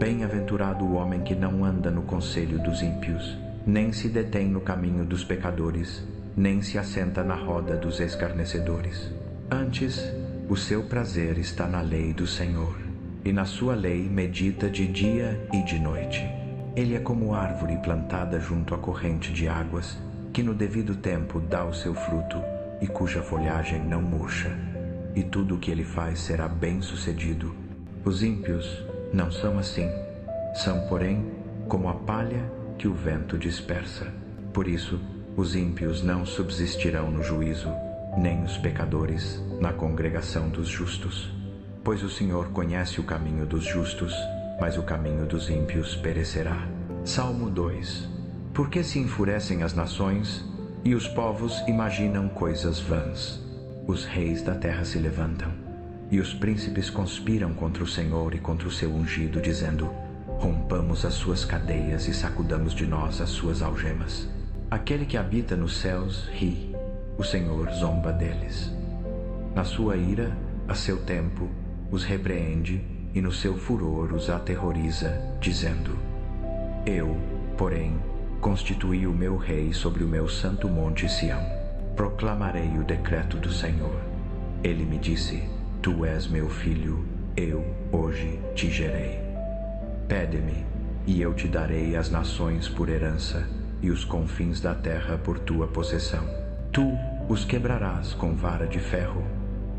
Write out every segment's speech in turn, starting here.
Bem-aventurado o homem que não anda no conselho dos ímpios, nem se detém no caminho dos pecadores, nem se assenta na roda dos escarnecedores. Antes, o seu prazer está na lei do Senhor, e na sua lei medita de dia e de noite. Ele é como árvore plantada junto à corrente de águas, que no devido tempo dá o seu fruto, e cuja folhagem não murcha, e tudo o que ele faz será bem-sucedido. Os ímpios não são assim, são, porém, como a palha que o vento dispersa. Por isso, os ímpios não subsistirão no juízo, nem os pecadores na congregação dos justos. Pois o Senhor conhece o caminho dos justos, mas o caminho dos ímpios perecerá. Salmo 2. Por que se enfurecem as nações, e os povos imaginam coisas vãs? Os reis da terra se levantam, e os príncipes conspiram contra o Senhor e contra o seu ungido, dizendo: rompamos as suas cadeias e sacudamos de nós as suas algemas. Aquele que habita nos céus ri, o Senhor zomba deles. Na sua ira, a seu tempo, os repreende, e no seu furor os aterroriza, dizendo: eu, porém, constituí o meu rei sobre o meu santo monte Sião. Proclamarei o decreto do Senhor. Ele me disse: tu és meu filho, eu hoje te gerei. Pede-me, e eu te darei as nações por herança, e os confins da terra por tua possessão. Tu os quebrarás com vara de ferro,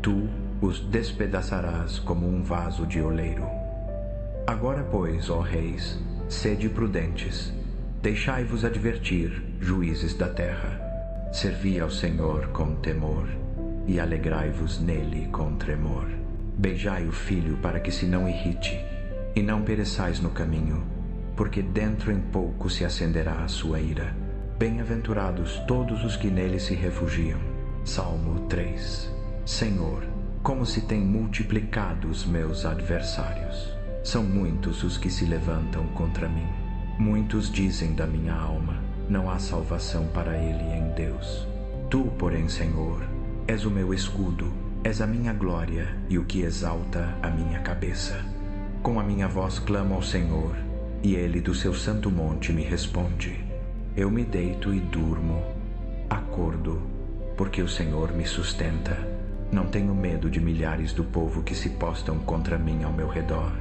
tu os despedaçarás como um vaso de oleiro. Agora, pois, ó reis, sede prudentes, deixai-vos advertir, juízes da terra. Servi ao Senhor com temor, e alegrai-vos nele com tremor. Beijai o filho para que se não irrite, e não pereçais no caminho, porque dentro em pouco se acenderá a sua ira. Bem-aventurados todos os que nele se refugiam. Salmo 3. Senhor, como se têm multiplicado os meus adversários. São muitos os que se levantam contra mim. Muitos dizem da minha alma: não há salvação para ele em Deus. Tu, porém, Senhor, és o meu escudo, és a minha glória e o que exalta a minha cabeça. Com a minha voz clamo ao Senhor, e ele do seu santo monte me responde. Eu me deito e durmo, acordo, porque o Senhor me sustenta. Não tenho medo de milhares do povo que se postam contra mim ao meu redor.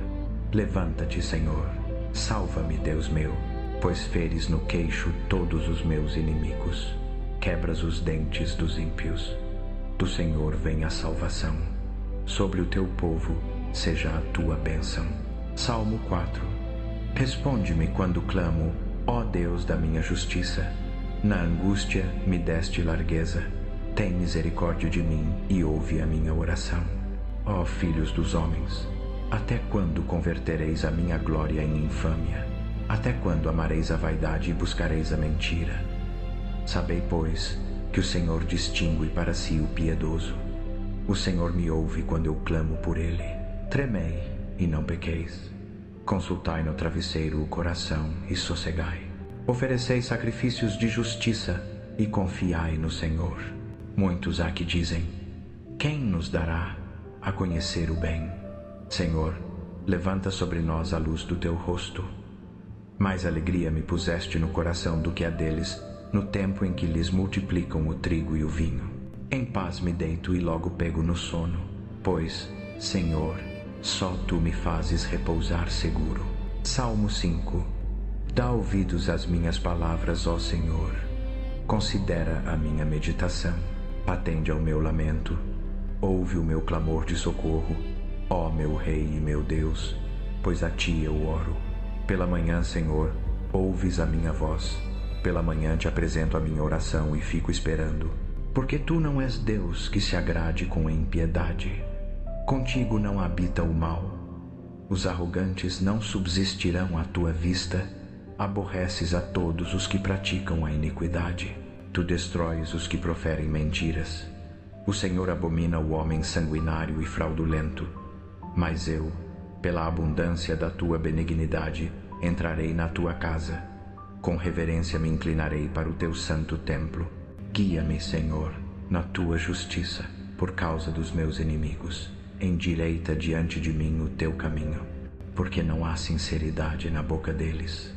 Levanta-te, Senhor, salva-me, Deus meu, pois feres no queixo todos os meus inimigos. Quebras os dentes dos ímpios. Do Senhor vem a salvação. Sobre o teu povo seja a tua bênção. Salmo 4. Responde-me quando clamo, ó Deus da minha justiça. Na angústia me deste largueza. Tem misericórdia de mim e ouve a minha oração. Ó filhos dos homens, até quando convertereis a minha glória em infâmia? Até quando amareis a vaidade e buscareis a mentira? Sabei, pois, que o Senhor distingue para si o piedoso. O Senhor me ouve quando eu clamo por ele. Tremei e não pequeis. Consultai no travesseiro o coração e sossegai. Oferecei sacrifícios de justiça e confiai no Senhor. Muitos há que dizem: quem nos dará a conhecer o bem? Senhor, levanta sobre nós a luz do teu rosto. Mais alegria me puseste no coração do que a deles, no tempo em que lhes multiplicam o trigo e o vinho. Em paz me deito e logo pego no sono, pois, Senhor, só tu me fazes repousar seguro. Salmo 5. Dá ouvidos às minhas palavras, ó Senhor. Considera a minha meditação. Atende ao meu lamento. Ouve o meu clamor de socorro, ó meu Rei e meu Deus, pois a ti eu oro. Pela manhã, Senhor, ouves a minha voz. Pela manhã te apresento a minha oração e fico esperando, porque tu não és Deus que se agrade com a impiedade. Contigo não habita o mal. Os arrogantes não subsistirão à tua vista. Aborreces a todos os que praticam a iniquidade. Tu destróis os que proferem mentiras. O Senhor abomina o homem sanguinário e fraudulento. Mas eu, pela abundância da tua benignidade, entrarei na tua casa. Com reverência me inclinarei para o teu santo templo. Guia-me, Senhor, na tua justiça, por causa dos meus inimigos. Endireita diante de mim o teu caminho. porque não há sinceridade na boca deles.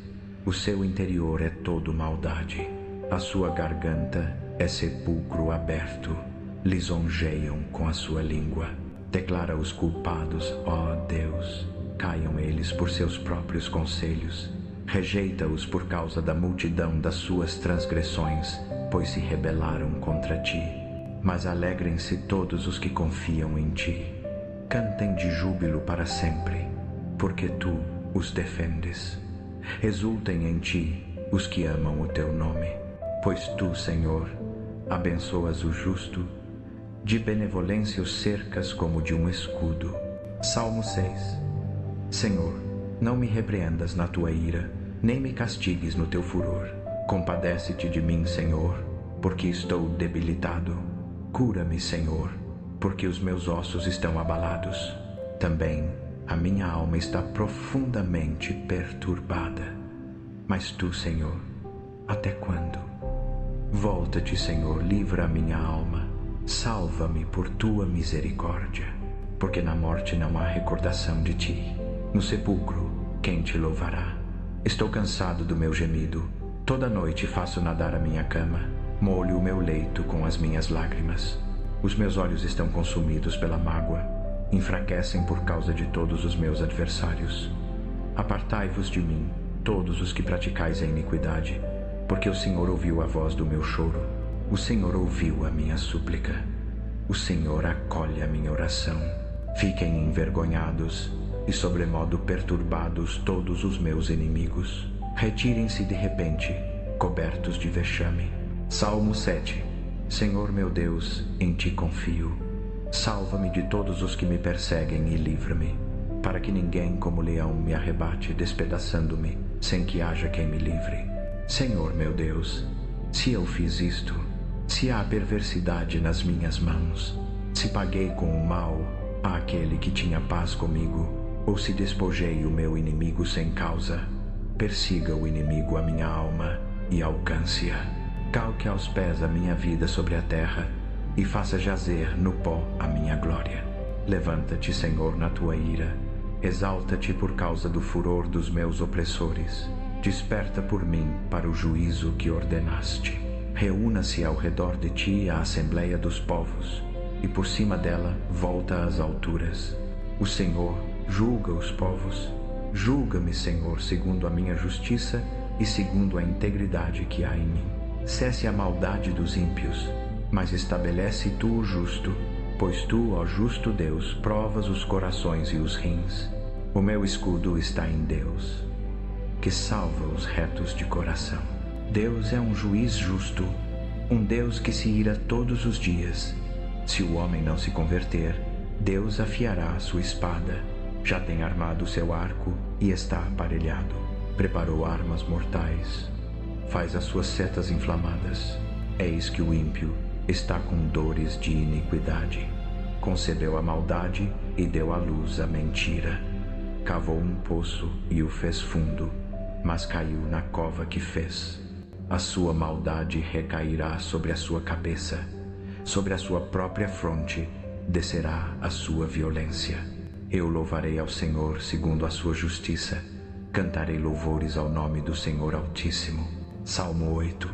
O seu interior é todo maldade. A sua garganta é sepulcro aberto. Lisonjeiam com a sua língua. Declara os culpados, ó Deus. Caiam eles por seus próprios conselhos. Rejeita-os por causa da multidão das suas transgressões, pois se rebelaram contra ti. Mas alegrem-se todos os que confiam em ti. Cantem de júbilo para sempre, porque tu os defendes. Exultem em ti os que amam o teu nome, pois tu, Senhor, abençoas o justo, de benevolência os cercas como de um escudo. Salmo 6. Senhor, não me repreendas na tua ira, nem me castigues no teu furor. Compadece-te de mim, Senhor, porque estou debilitado. Cura-me, Senhor, porque os meus ossos estão abalados. Também a minha alma está profundamente perturbada. Mas tu, Senhor, até quando? Volta-te, Senhor, livra a minha alma. Salva-me por tua misericórdia, porque na morte não há recordação de ti. No sepulcro, quem te louvará? Estou cansado do meu gemido. Toda noite faço nadar a minha cama. Molho o meu leito com as minhas lágrimas. Os meus olhos estão consumidos pela mágoa. Enfraquecem por causa de todos os meus adversários. Apartai-vos de mim, todos os que praticais a iniquidade, porque o Senhor ouviu a voz do meu choro. O Senhor ouviu a minha súplica. O Senhor acolhe a minha oração. Fiquem envergonhados e sobremodo perturbados todos os meus inimigos. Retirem-se de repente, cobertos de vexame. Salmo 7. Senhor meu Deus, em ti confio. Salva-me de todos os que me perseguem e livra-me, para que ninguém como leão me arrebate, despedaçando-me, sem que haja quem me livre. Senhor meu Deus, se eu fiz isto, se há perversidade nas minhas mãos, se paguei com o mal àquele que tinha paz comigo, ou se despojei o meu inimigo sem causa, persiga o inimigo a minha alma e alcance-a. Calque aos pés a minha vida sobre a terra e faça jazer no pó a minha glória. Levanta-te, Senhor, na tua ira. Exalta-te por causa do furor dos meus opressores. Desperta por mim para o juízo que ordenaste. Reúna-se ao redor de ti a assembleia dos povos, e por cima dela volta às alturas. O Senhor julga os povos. Julga-me, Senhor, segundo a minha justiça e segundo a integridade que há em mim. Cesse a maldade dos ímpios, mas estabelece tu o justo, pois tu, ó justo Deus, provas os corações e os rins. O meu escudo está em Deus, que salva os retos de coração. Deus é um juiz justo, um Deus que se ira todos os dias. Se o homem não se converter, Deus afiará a sua espada. Já tem armado o seu arco e está aparelhado. Preparou armas mortais. Faz as suas setas inflamadas. Eis que o ímpio está com dores de iniquidade. Concebeu a maldade e deu à luz a mentira. Cavou um poço e o fez fundo, mas caiu na cova que fez. A sua maldade recairá sobre a sua cabeça. Sobre a sua própria fronte descerá a sua violência. Eu louvarei ao Senhor segundo a sua justiça. Cantarei louvores ao nome do Senhor Altíssimo. Salmo 8.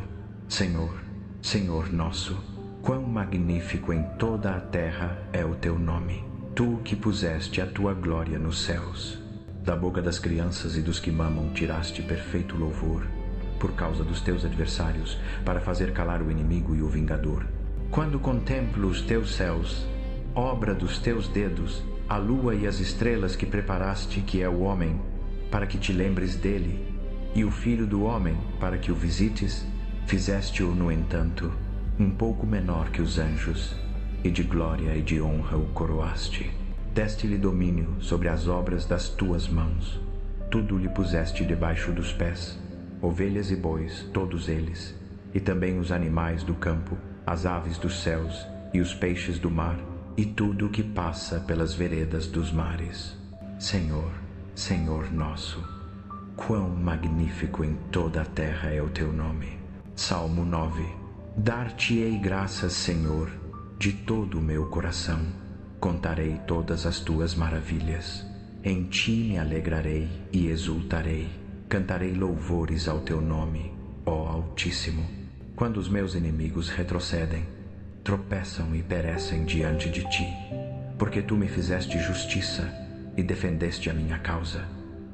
Senhor, Senhor nosso, quão magnífico em toda a terra é o teu nome. Tu que puseste a tua glória nos céus. Da boca das crianças e dos que mamam tiraste perfeito louvor, por causa dos teus adversários, para fazer calar o inimigo e o vingador. Quando contemplo os teus céus, obra dos teus dedos, a lua e as estrelas que preparaste, que é o homem, para que te lembres dele, e o filho do homem, para que o visites, fizeste-o, no entanto, um pouco menor que os anjos, e de glória e de honra o coroaste. Deste-lhe domínio sobre as obras das tuas mãos. Tudo lhe puseste debaixo dos pés, ovelhas e bois, todos eles, e também os animais do campo, as aves dos céus e os peixes do mar, e tudo o que passa pelas veredas dos mares. Senhor, Senhor nosso, quão magnífico em toda a terra é o teu nome. Salmo 9. Dar-te-ei graças, Senhor, de todo o meu coração. Contarei todas as tuas maravilhas. Em ti me alegrarei e exultarei. Cantarei louvores ao teu nome, ó Altíssimo. Quando os meus inimigos retrocedem, tropeçam e perecem diante de ti, porque tu me fizeste justiça e defendeste a minha causa.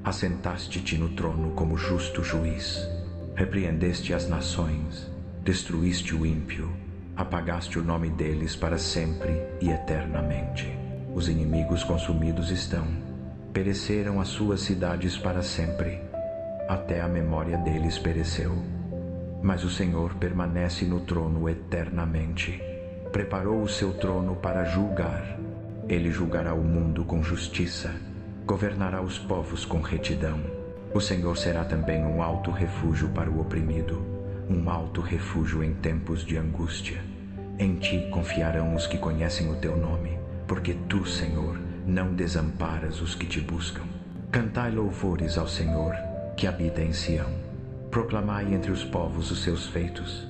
Assentaste-te no trono como justo juiz. Repreendeste as nações, destruíste o ímpio, apagaste o nome deles para sempre e eternamente. Os inimigos consumidos estão, pereceram as suas cidades para sempre, até a memória deles pereceu. Mas o Senhor permanece no trono eternamente. Preparou o seu trono para julgar. Ele julgará o mundo com justiça, governará os povos com retidão. O Senhor será também um alto refúgio para o oprimido, um alto refúgio em tempos de angústia. Em ti confiarão os que conhecem o teu nome, porque tu, Senhor, não desamparas os que te buscam. Cantai louvores ao Senhor, que habita em Sião. Proclamai entre os povos os seus feitos,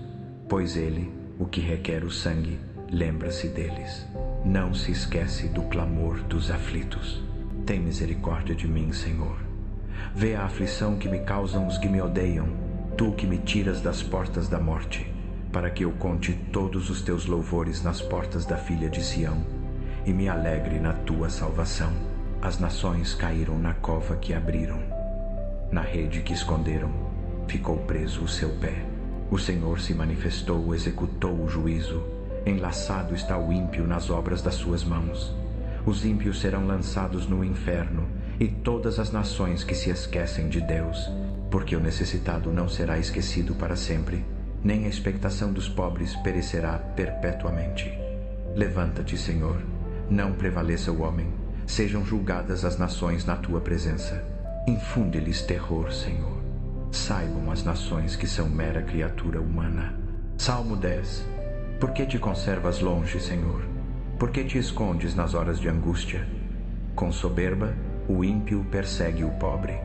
pois ele, o que requer o sangue, lembra-se deles. Não se esquece do clamor dos aflitos. Tem misericórdia de mim, Senhor. Vê a aflição que me causam os que me odeiam, tu que me tiras das portas da morte, para que eu conte todos os teus louvores nas portas da filha de Sião, e me alegre na tua salvação. As nações caíram na cova que abriram, na rede que esconderam, ficou preso o seu pé. O Senhor se manifestou, executou o juízo. Enlaçado está o ímpio nas obras das suas mãos. Os ímpios serão lançados no inferno, e todas as nações que se esquecem de Deus, porque o necessitado não será esquecido para sempre, nem a expectação dos pobres perecerá perpetuamente. Levanta-te, Senhor, não prevaleça o homem, sejam julgadas as nações na tua presença. Infunde-lhes terror, Senhor. Saibam as nações que são mera criatura humana. Salmo 10. Por que te conservas longe, Senhor? Por que te escondes nas horas de angústia? Com soberba, o ímpio persegue o pobre.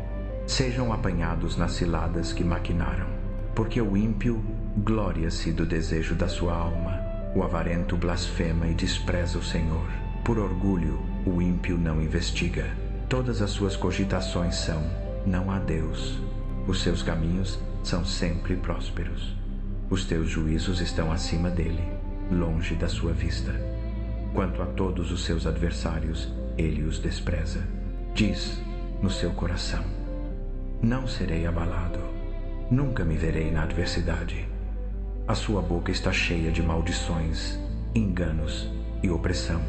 Sejam apanhados nas ciladas que maquinaram. Porque o ímpio gloria-se do desejo da sua alma. O avarento blasfema e despreza o Senhor. Por orgulho, o ímpio não investiga. Todas as suas cogitações são: não há Deus. Os seus caminhos são sempre prósperos. Os teus juízos estão acima dele, longe da sua vista. Quanto a todos os seus adversários, ele os despreza. Diz no seu coração: não serei abalado, nunca me verei na adversidade. A sua boca está cheia de maldições, enganos e opressão.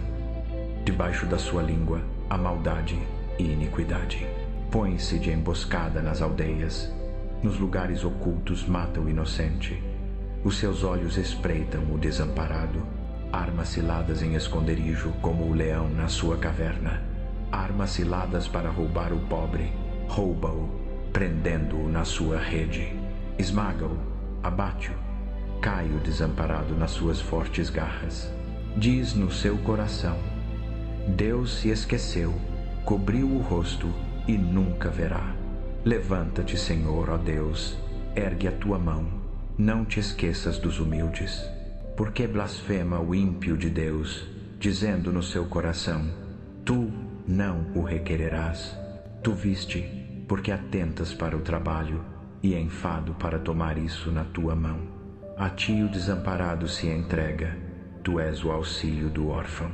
Debaixo da sua língua, a maldade e iniquidade. Põe-se de emboscada nas aldeias, nos lugares ocultos mata o inocente. Os seus olhos espreitam o desamparado. Arma ciladas em esconderijo, como o leão na sua caverna. Arma ciladas para roubar o pobre. Rouba-o, prendendo-o na sua rede. Esmaga-o, abate-o. Cai o desamparado nas suas fortes garras. Diz no seu coração: Deus se esqueceu, cobriu o rosto e nunca verá. Levanta-te, Senhor, ó Deus, ergue a tua mão, não te esqueças dos humildes. Porque blasfema o ímpio de Deus, dizendo no seu coração: tu não o requererás. Tu viste, porque atentas para o trabalho, e enfado para tomar isso na tua mão. A ti o desamparado se entrega, tu és o auxílio do órfão.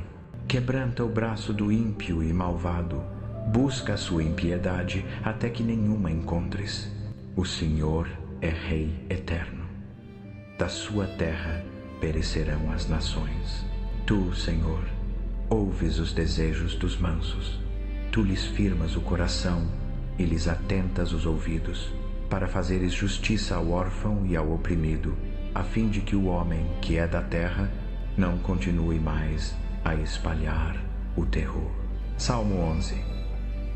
Quebranta o braço do ímpio e malvado, busca a sua impiedade até que nenhuma encontres. O Senhor é Rei eterno. Da sua terra perecerão as nações. Tu, Senhor, ouves os desejos dos mansos. Tu lhes firmas o coração e lhes atentas os ouvidos, para fazeres justiça ao órfão e ao oprimido, a fim de que o homem que é da terra não continue mais a espalhar o terror. Salmo 11.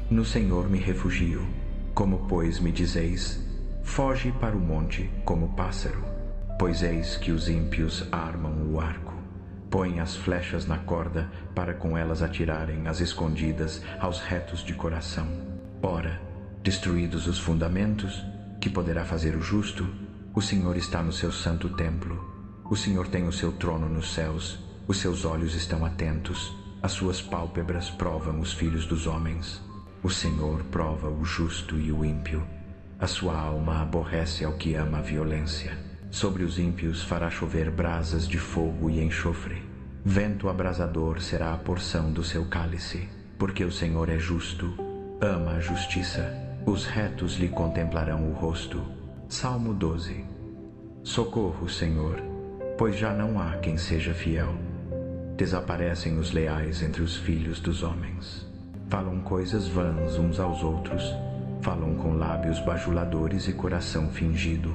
No Senhor me refugio, como pois me dizeis, foge para o monte como pássaro. Pois eis que os ímpios armam o arco, põem as flechas na corda para com elas atirarem as escondidas aos retos de coração. Ora, destruídos os fundamentos, que poderá fazer o justo? O Senhor está no seu santo templo. O Senhor tem o seu trono nos céus. Os seus olhos estão atentos. As suas pálpebras provam os filhos dos homens. O Senhor prova o justo e o ímpio. A sua alma aborrece ao que ama a violência. Sobre os ímpios fará chover brasas de fogo e enxofre. Vento abrasador será a porção do seu cálice. Porque o Senhor é justo, ama a justiça. Os retos lhe contemplarão o rosto. Salmo 12. Socorro, Senhor, pois já não há quem seja fiel. Desaparecem os leais entre os filhos dos homens. Falam coisas vãs uns aos outros, falam com lábios bajuladores e coração fingido.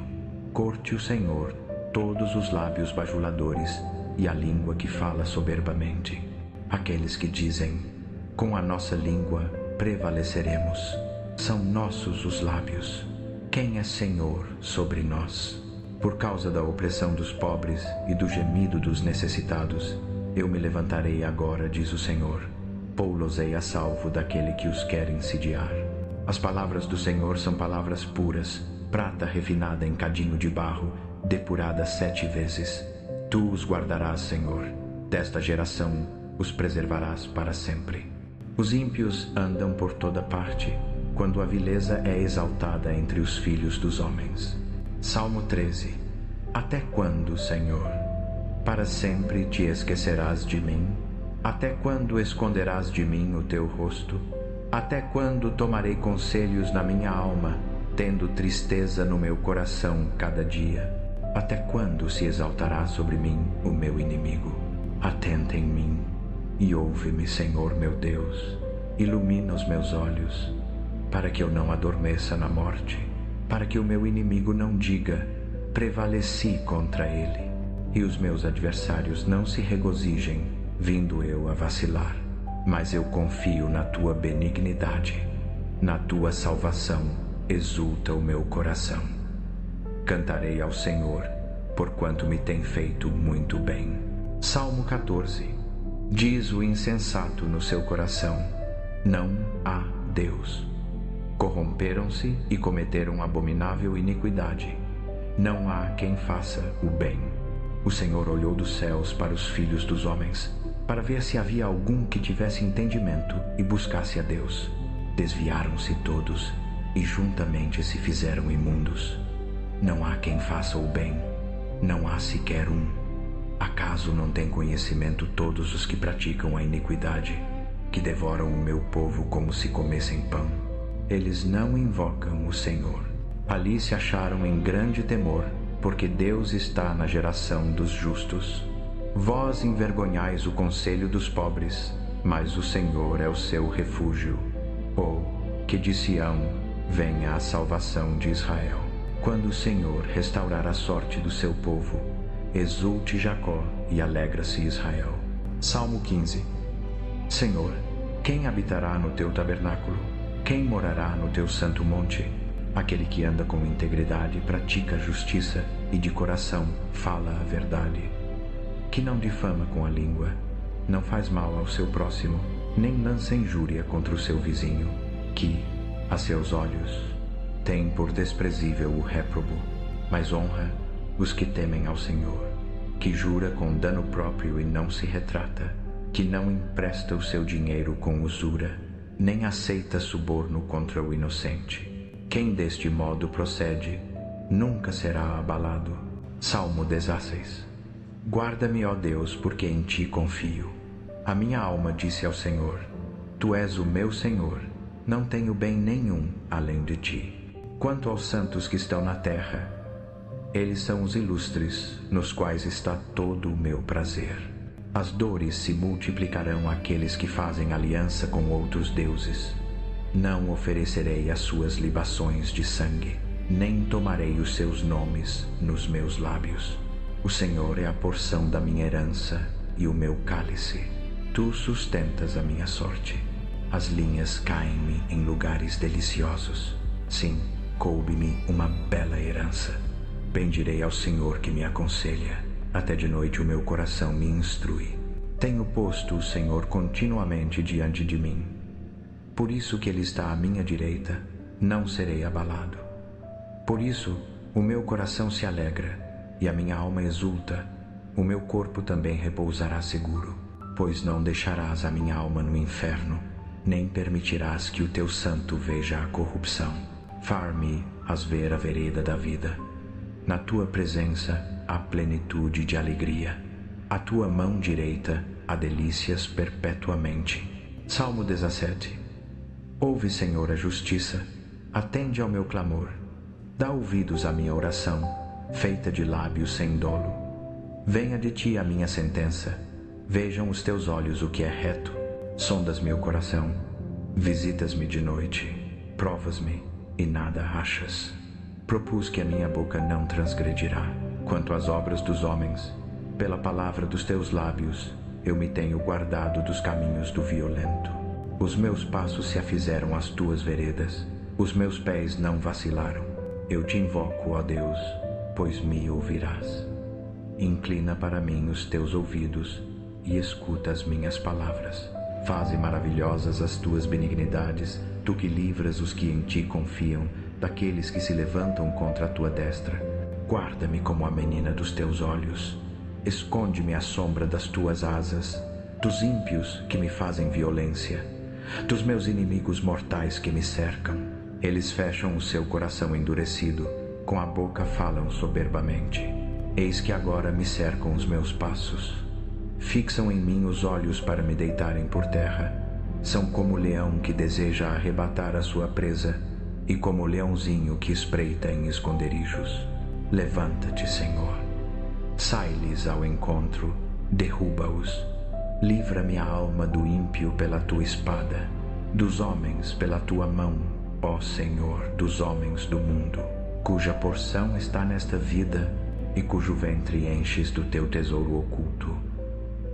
Corte o Senhor todos os lábios bajuladores e a língua que fala soberbamente. Aqueles que dizem, com a nossa língua prevaleceremos. São nossos os lábios. Quem é Senhor sobre nós? Por causa da opressão dos pobres e do gemido dos necessitados, eu me levantarei agora, diz o Senhor. Pô-los-ei a salvo daquele que os quer insidiar. As palavras do Senhor são palavras puras, prata refinada em cadinho de barro, depurada 7 vezes. Tu os guardarás, Senhor. Desta geração os preservarás para sempre. Os ímpios andam por toda parte, quando a vileza é exaltada entre os filhos dos homens. Salmo 13. Até quando, Senhor? Para sempre te esquecerás de mim? Até quando esconderás de mim o teu rosto? Até quando tomarei conselhos na minha alma, tendo tristeza no meu coração cada dia? Até quando se exaltará sobre mim o meu inimigo? Atenta em mim e ouve-me, Senhor meu Deus. Ilumina os meus olhos, para que eu não adormeça na morte, para que o meu inimigo não diga, prevaleci contra ele, e os meus adversários não se regozijem, vindo eu a vacilar. Mas eu confio na tua benignidade, na tua salvação exulta o meu coração. Cantarei ao Senhor, porquanto me tem feito muito bem. Salmo 14. Diz o insensato no seu coração, não há Deus. Corromperam-se e cometeram abominável iniquidade. Não há quem faça o bem. O Senhor olhou dos céus para os filhos dos homens, para ver se havia algum que tivesse entendimento e buscasse a Deus. Desviaram-se todos e juntamente se fizeram imundos. Não há quem faça o bem, não há sequer um. Acaso não têm conhecimento todos os que praticam a iniquidade, que devoram o meu povo como se comessem pão? Eles não invocam o Senhor. Ali se acharam em grande temor, porque Deus está na geração dos justos. Vós envergonhais o conselho dos pobres, mas o Senhor é o seu refúgio. Oh, que de Sião venha a salvação de Israel. Quando o Senhor restaurar a sorte do seu povo, exulte Jacó e alegra-se Israel. Salmo 15. Senhor, quem habitará no teu tabernáculo? Quem morará no teu santo monte? Aquele que anda com integridade, pratica a justiça e de coração fala a verdade. Que não difama com a língua, não faz mal ao seu próximo, nem lança injúria contra o seu vizinho, que, a seus olhos, tem por desprezível o réprobo, mas honra os que temem ao Senhor, que jura com dano próprio e não se retrata, que não empresta o seu dinheiro com usura, nem aceita suborno contra o inocente. Quem deste modo procede, nunca será abalado. Salmo 16. Guarda-me, ó Deus, porque em ti confio. A minha alma disse ao Senhor, tu és o meu Senhor, não tenho bem nenhum além de ti. Quanto aos santos que estão na terra, eles são os ilustres, nos quais está todo o meu prazer. As dores se multiplicarão àqueles que fazem aliança com outros deuses. Não oferecerei as suas libações de sangue, nem tomarei os seus nomes nos meus lábios. O Senhor é a porção da minha herança e o meu cálice. Tu sustentas a minha sorte. As linhas caem-me em lugares deliciosos. Sim, coube-me uma bela herança. Bendirei ao Senhor que me aconselha. Até de noite o meu coração me instrui. Tenho posto o Senhor continuamente diante de mim. Por isso que Ele está à minha direita, não serei abalado. Por isso o meu coração se alegra e a minha alma exulta. O meu corpo também repousará seguro, pois não deixarás a minha alma no inferno, nem permitirás que o teu santo veja a corrupção. Far-me-ás ver a vereda da vida. Na tua presença há plenitude de alegria. À tua mão direita há delícias perpetuamente. Salmo 17. Ouve, Senhor, a justiça, atende ao meu clamor. Dá ouvidos à minha oração, feita de lábios sem dolo. Venha de ti a minha sentença. Vejam os teus olhos o que é reto. Sondas meu coração. Visitas-me de noite. Provas-me e nada achas. Propus que a minha boca não transgredirá. Quanto às obras dos homens, pela palavra dos teus lábios, eu me tenho guardado dos caminhos do violento. Os meus passos se afizeram às tuas veredas. Os meus pés não vacilaram. Eu te invoco, ó Deus, pois me ouvirás. Inclina para mim os teus ouvidos e escuta as minhas palavras. Faze maravilhosas as tuas benignidades, tu que livras os que em ti confiam, daqueles que se levantam contra a tua destra. Guarda-me como a menina dos teus olhos. Esconde-me à sombra das tuas asas, dos ímpios que me fazem violência, dos meus inimigos mortais que me cercam. Eles fecham o seu coração endurecido, com a boca falam soberbamente. Eis que agora me cercam os meus passos. Fixam em mim os olhos para me deitarem por terra. São como o leão que deseja arrebatar a sua presa, e como o leãozinho que espreita em esconderijos. Levanta-te, Senhor. Sai-lhes ao encontro, derruba-os. Livra-me a alma do ímpio pela tua espada, dos homens pela tua mão, ó Senhor, dos homens do mundo, cuja porção está nesta vida e cujo ventre enches do teu tesouro oculto.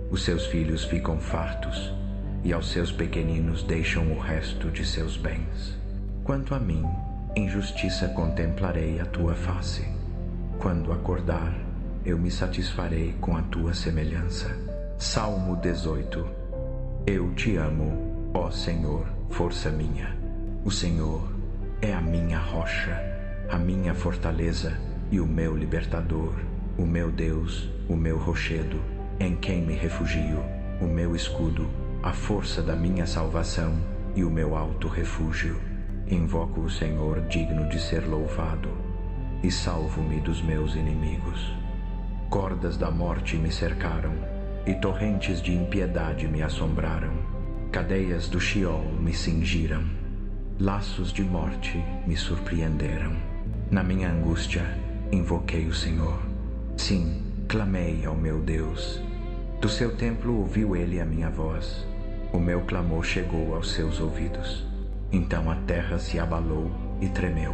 Os seus filhos ficam fartos, e aos seus pequeninos deixam o resto de seus bens. Quanto a mim, em justiça contemplarei a tua face. Quando acordar, eu me satisfarei com a tua semelhança. Salmo 18. Eu te amo, ó Senhor, força minha. O Senhor é a minha rocha, a minha fortaleza e o meu libertador, o meu Deus, o meu rochedo, em quem me refugio, o meu escudo, a força da minha salvação e o meu alto refúgio. Invoco o Senhor digno de ser louvado, e salvo-me dos meus inimigos. Cordas da morte me cercaram, e torrentes de impiedade me assombraram. Cadeias do Sheol me cingiram, laços de morte me surpreenderam. Na minha angústia, invoquei o Senhor. Sim, clamei ao meu Deus. Do seu templo ouviu ele a minha voz. O meu clamor chegou aos seus ouvidos. Então a terra se abalou e tremeu.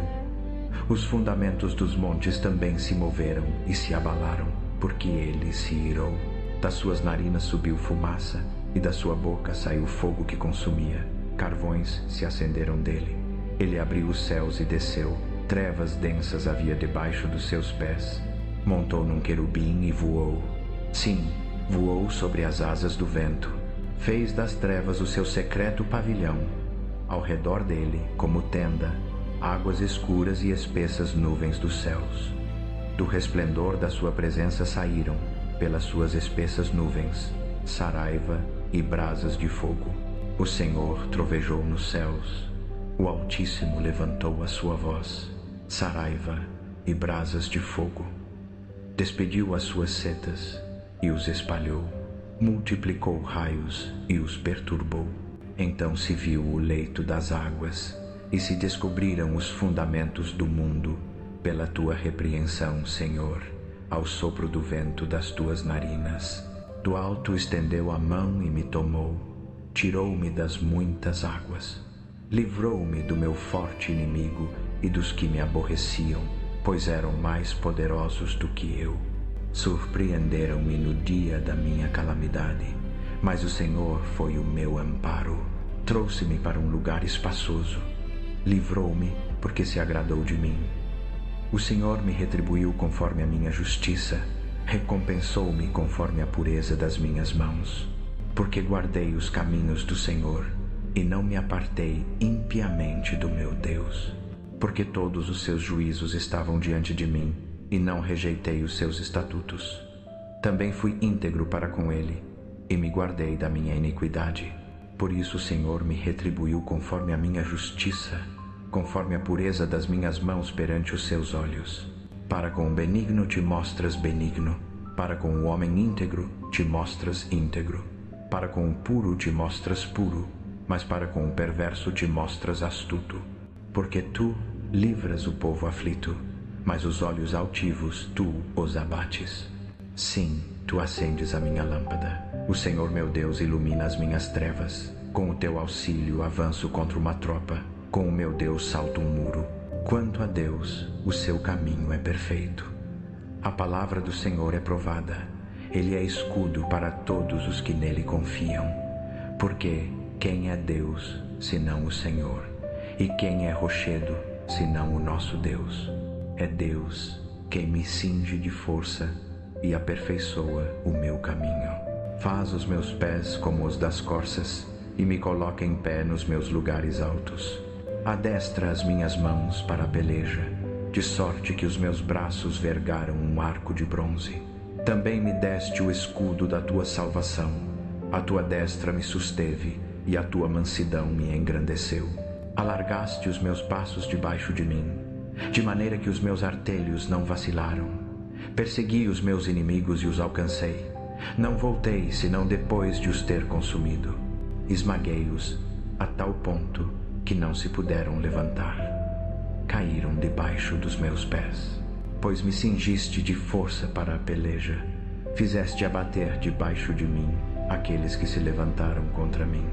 Os fundamentos dos montes também se moveram e se abalaram, porque ele se irou. Das suas narinas subiu fumaça, e da sua boca saiu fogo que consumia. Carvões se acenderam dele. Ele abriu os céus e desceu. Trevas densas havia debaixo dos seus pés. Montou num querubim e voou. Sim, voou sobre as asas do vento. Fez das trevas o seu secreto pavilhão. Ao redor dele, como tenda, águas escuras e espessas nuvens dos céus. Do resplendor da sua presença saíram, pelas suas espessas nuvens, saraiva e brasas de fogo. O Senhor trovejou nos céus. O Altíssimo levantou a sua voz, saraiva e brasas de fogo. Despediu as suas setas e os espalhou. Multiplicou raios e os perturbou. Então se viu o leito das águas e se descobriram os fundamentos do mundo pela tua repreensão, Senhor, ao sopro do vento das tuas narinas. Do alto estendeu a mão e me tomou, tirou-me das muitas águas, livrou-me do meu forte inimigo e dos que me aborreciam, pois eram mais poderosos do que eu. Surpreenderam-me no dia da minha calamidade, mas o Senhor foi o meu amparo. Trouxe-me para um lugar espaçoso. Livrou-me porque se agradou de mim. O Senhor me retribuiu conforme a minha justiça. Recompensou-me conforme a pureza das minhas mãos. Porque guardei os caminhos do Senhor e não me apartei impiamente do meu Deus. Porque todos os seus juízos estavam diante de mim e não rejeitei os seus estatutos. Também fui íntegro para com ele e me guardei da minha iniquidade. Por isso o Senhor me retribuiu conforme a minha justiça, conforme a pureza das minhas mãos perante os seus olhos. Para com o benigno te mostras benigno, para com o homem íntegro te mostras íntegro, para com o puro te mostras puro, mas para com o perverso te mostras astuto. Porque tu livras o povo aflito, mas os olhos altivos tu os abates. Sim, tu acendes a minha lâmpada. O Senhor meu Deus ilumina as minhas trevas. Com o teu auxílio avanço contra uma tropa. Com o meu Deus salto um muro. Quanto a Deus, o seu caminho é perfeito. A palavra do Senhor é provada. Ele é escudo para todos os que nele confiam. Porque quem é Deus, senão o Senhor? E quem é rochedo, senão o nosso Deus? É Deus quem me cinge de força e aperfeiçoa o meu caminho. Faz os meus pés como os das corças e me coloca em pé nos meus lugares altos. Adestra as minhas mãos para a peleja, de sorte que os meus braços vergaram um arco de bronze. Também me deste o escudo da tua salvação. A tua destra me susteve e a tua mansidão me engrandeceu. Alargaste os meus passos debaixo de mim, de maneira que os meus artelhos não vacilaram. Persegui os meus inimigos e os alcancei. Não voltei, senão depois de os ter consumido. Esmaguei-os a tal ponto que não se puderam levantar. Caíram debaixo dos meus pés. Pois me cingiste de força para a peleja. Fizeste abater debaixo de mim aqueles que se levantaram contra mim.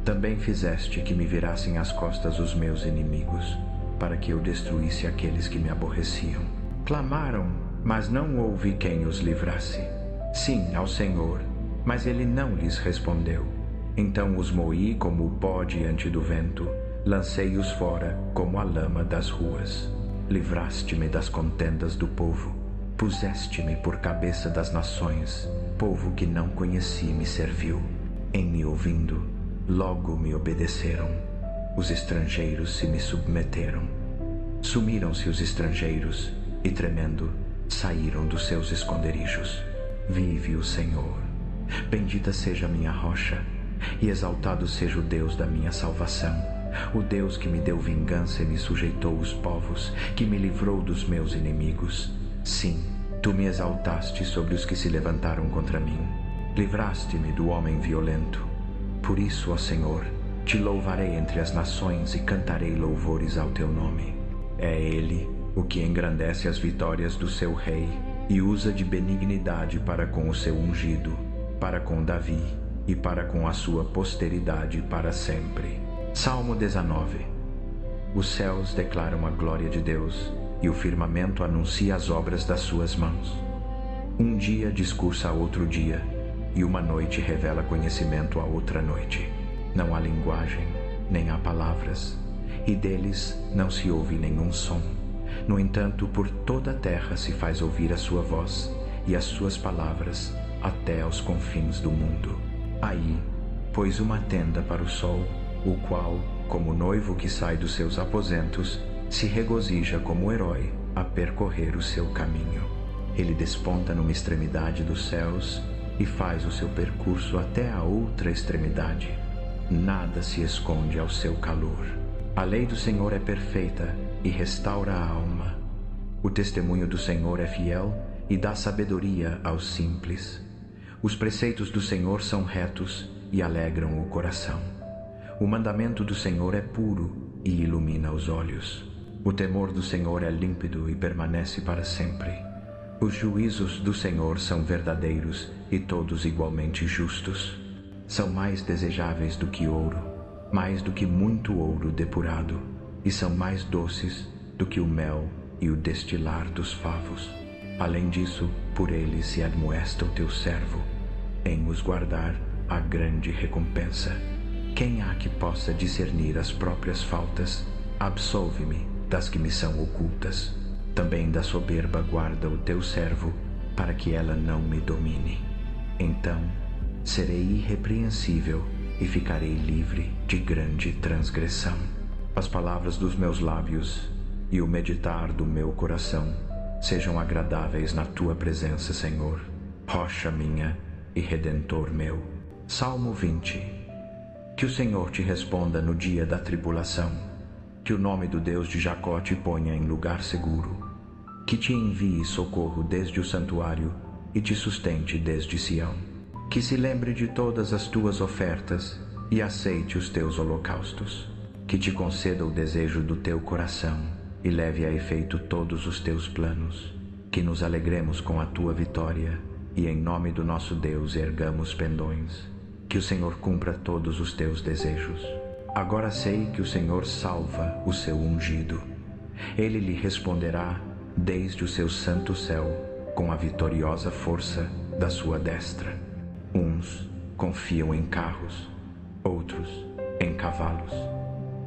Também fizeste que me virassem as costas os meus inimigos, para que eu destruísse aqueles que me aborreciam. Clamaram, mas não houve quem os livrasse. Sim, ao Senhor, mas ele não lhes respondeu. Então os moí como o pó diante do vento, lancei-os fora como a lama das ruas. Livraste-me das contendas do povo, puseste-me por cabeça das nações. Povo que não conheci me serviu. Em me ouvindo, logo me obedeceram. Os estrangeiros se me submeteram. Sumiram-se os estrangeiros e, tremendo, saíram dos seus esconderijos. Vive o Senhor. Bendita seja a minha rocha, e exaltado seja o Deus da minha salvação. O Deus que me deu vingança e me sujeitou os povos, que me livrou dos meus inimigos. Sim, tu me exaltaste sobre os que se levantaram contra mim. Livraste-me do homem violento. Por isso, ó Senhor, te louvarei entre as nações e cantarei louvores ao teu nome. É Ele o que engrandece as vitórias do seu rei e usa de benignidade para com o seu ungido, para com Davi e para com a sua posteridade para sempre. Salmo 19. Os céus declaram a glória de Deus e o firmamento anuncia as obras das suas mãos. Um dia discursa a outro dia, e uma noite revela conhecimento a outra noite. Não há linguagem, nem há palavras, e deles não se ouve nenhum som. No entanto, por toda a terra se faz ouvir a sua voz, e as suas palavras até aos confins do mundo. Aí pôs uma tenda para o sol, o qual, como noivo que sai dos seus aposentos, se regozija como herói a percorrer o seu caminho. Ele desponta numa extremidade dos céus e faz o seu percurso até a outra extremidade. Nada se esconde ao seu calor. A lei do Senhor é perfeita e restaura a alma. O testemunho do Senhor é fiel e dá sabedoria aos simples. Os preceitos do Senhor são retos e alegram o coração. O mandamento do Senhor é puro e ilumina os olhos. O temor do Senhor é límpido e permanece para sempre. Os juízos do Senhor são verdadeiros e todos igualmente justos. São mais desejáveis do que ouro, mais do que muito ouro depurado, e são mais doces do que o mel e o destilar dos favos. Além disso, por eles se admoesta o teu servo. Em os guardar a grande recompensa. Quem há que possa discernir as próprias faltas? Absolve-me das que me são ocultas. Também da soberba guarda o teu servo, para que ela não me domine. Então serei irrepreensível e ficarei livre de grande transgressão. As palavras dos meus lábios e o meditar do meu coração sejam agradáveis na tua presença, Senhor, rocha minha e redentor meu. Salmo 20. Que o Senhor te responda no dia da tribulação. Que o nome do Deus de Jacó te ponha em lugar seguro. Que te envie socorro desde o santuário e te sustente desde Sião. Que se lembre de todas as tuas ofertas e aceite os teus holocaustos. Que te conceda o desejo do teu coração e leve a efeito todos os teus planos. Que nos alegremos com a tua vitória e em nome do nosso Deus ergamos pendões. Que o Senhor cumpra todos os teus desejos. Agora sei que o Senhor salva o seu ungido. Ele lhe responderá desde o seu santo céu, com a vitoriosa força da sua destra. Uns confiam em carros, outros em cavalos.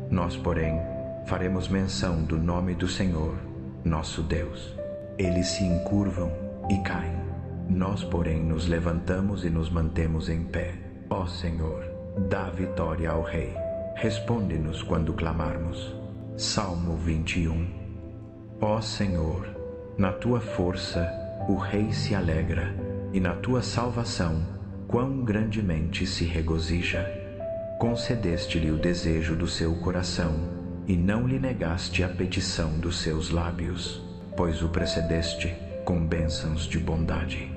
Nós, porém, faremos menção do nome do Senhor, nosso Deus. Eles se encurvam e caem. Nós, porém, nos levantamos e nos mantemos em pé. Ó Senhor, dá vitória ao Rei. Responde-nos quando clamarmos. Salmo 21. Ó Senhor, na tua força o Rei se alegra, e na tua salvação quão grandemente se regozija. Concedeste-lhe o desejo do seu coração, e não lhe negaste a petição dos seus lábios, pois o precedeste com bênçãos de bondade.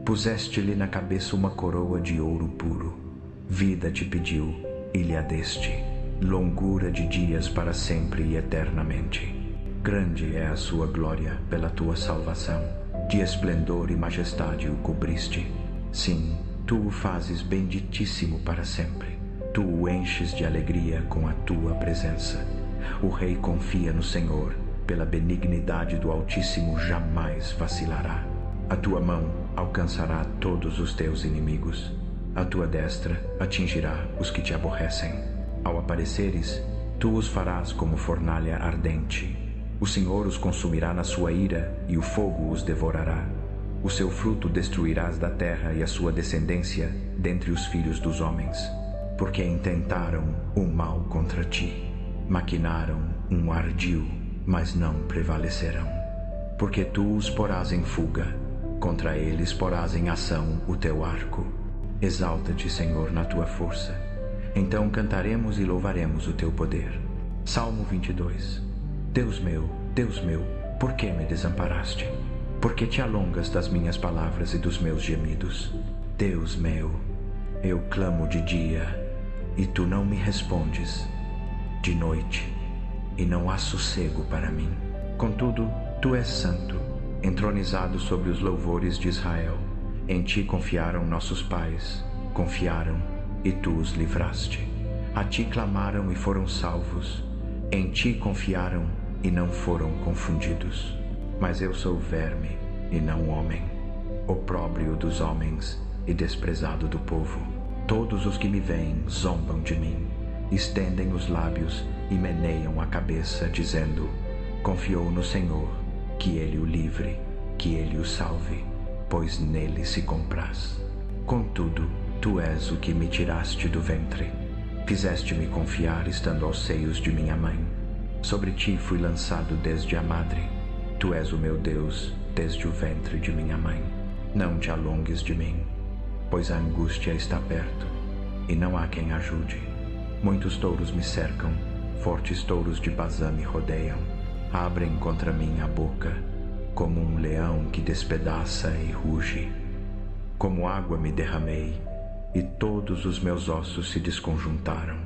Puseste-lhe na cabeça uma coroa de ouro puro. Vida te pediu, e lhe a deste, longura de dias para sempre e eternamente. Grande é a sua glória pela tua salvação. De esplendor e majestade o cobriste. Sim, tu o fazes benditíssimo para sempre. Tu o enches de alegria com a tua presença. O Rei confia no Senhor. Pela benignidade do Altíssimo jamais vacilará. A tua mão alcançará todos os teus inimigos. A tua destra atingirá os que te aborrecem. Ao apareceres, tu os farás como fornalha ardente. O Senhor os consumirá na sua ira, e o fogo os devorará. O seu fruto destruirás da terra, e a sua descendência dentre os filhos dos homens. Porque intentaram o mal contra ti. Maquinaram um ardil, mas não prevalecerão. Porque tu os porás em fuga, contra eles porás em ação o teu arco. Exalta-te, Senhor, na tua força. Então cantaremos e louvaremos o teu poder. Salmo 22. Deus meu, por que me desamparaste? Por que te alongas das minhas palavras e dos meus gemidos? Deus meu, eu clamo de dia, e tu não me respondes, de noite, e não há sossego para mim. Contudo, tu és santo, entronizado sobre os louvores de Israel. Em ti confiaram nossos pais, confiaram, e tu os livraste. A ti clamaram e foram salvos. Em ti confiaram e não foram confundidos. Mas eu sou verme e não homem, opróbrio dos homens e desprezado do povo. Todos os que me veem zombam de mim, estendem os lábios e meneiam a cabeça, dizendo: confiou no Senhor, que Ele o livre, que Ele o salve, pois nele se compraz. Contudo, tu és o que me tiraste do ventre. Fizeste-me confiar estando aos seios de minha mãe. Sobre ti fui lançado desde a madre. Tu és o meu Deus desde o ventre de minha mãe. Não te alongues de mim, pois a angústia está perto, e não há quem ajude. Muitos touros me cercam, fortes touros de Bazã me rodeiam. Abrem contra mim a boca, como um leão que despedaça e ruge. Como água me derramei, e todos os meus ossos se desconjuntaram.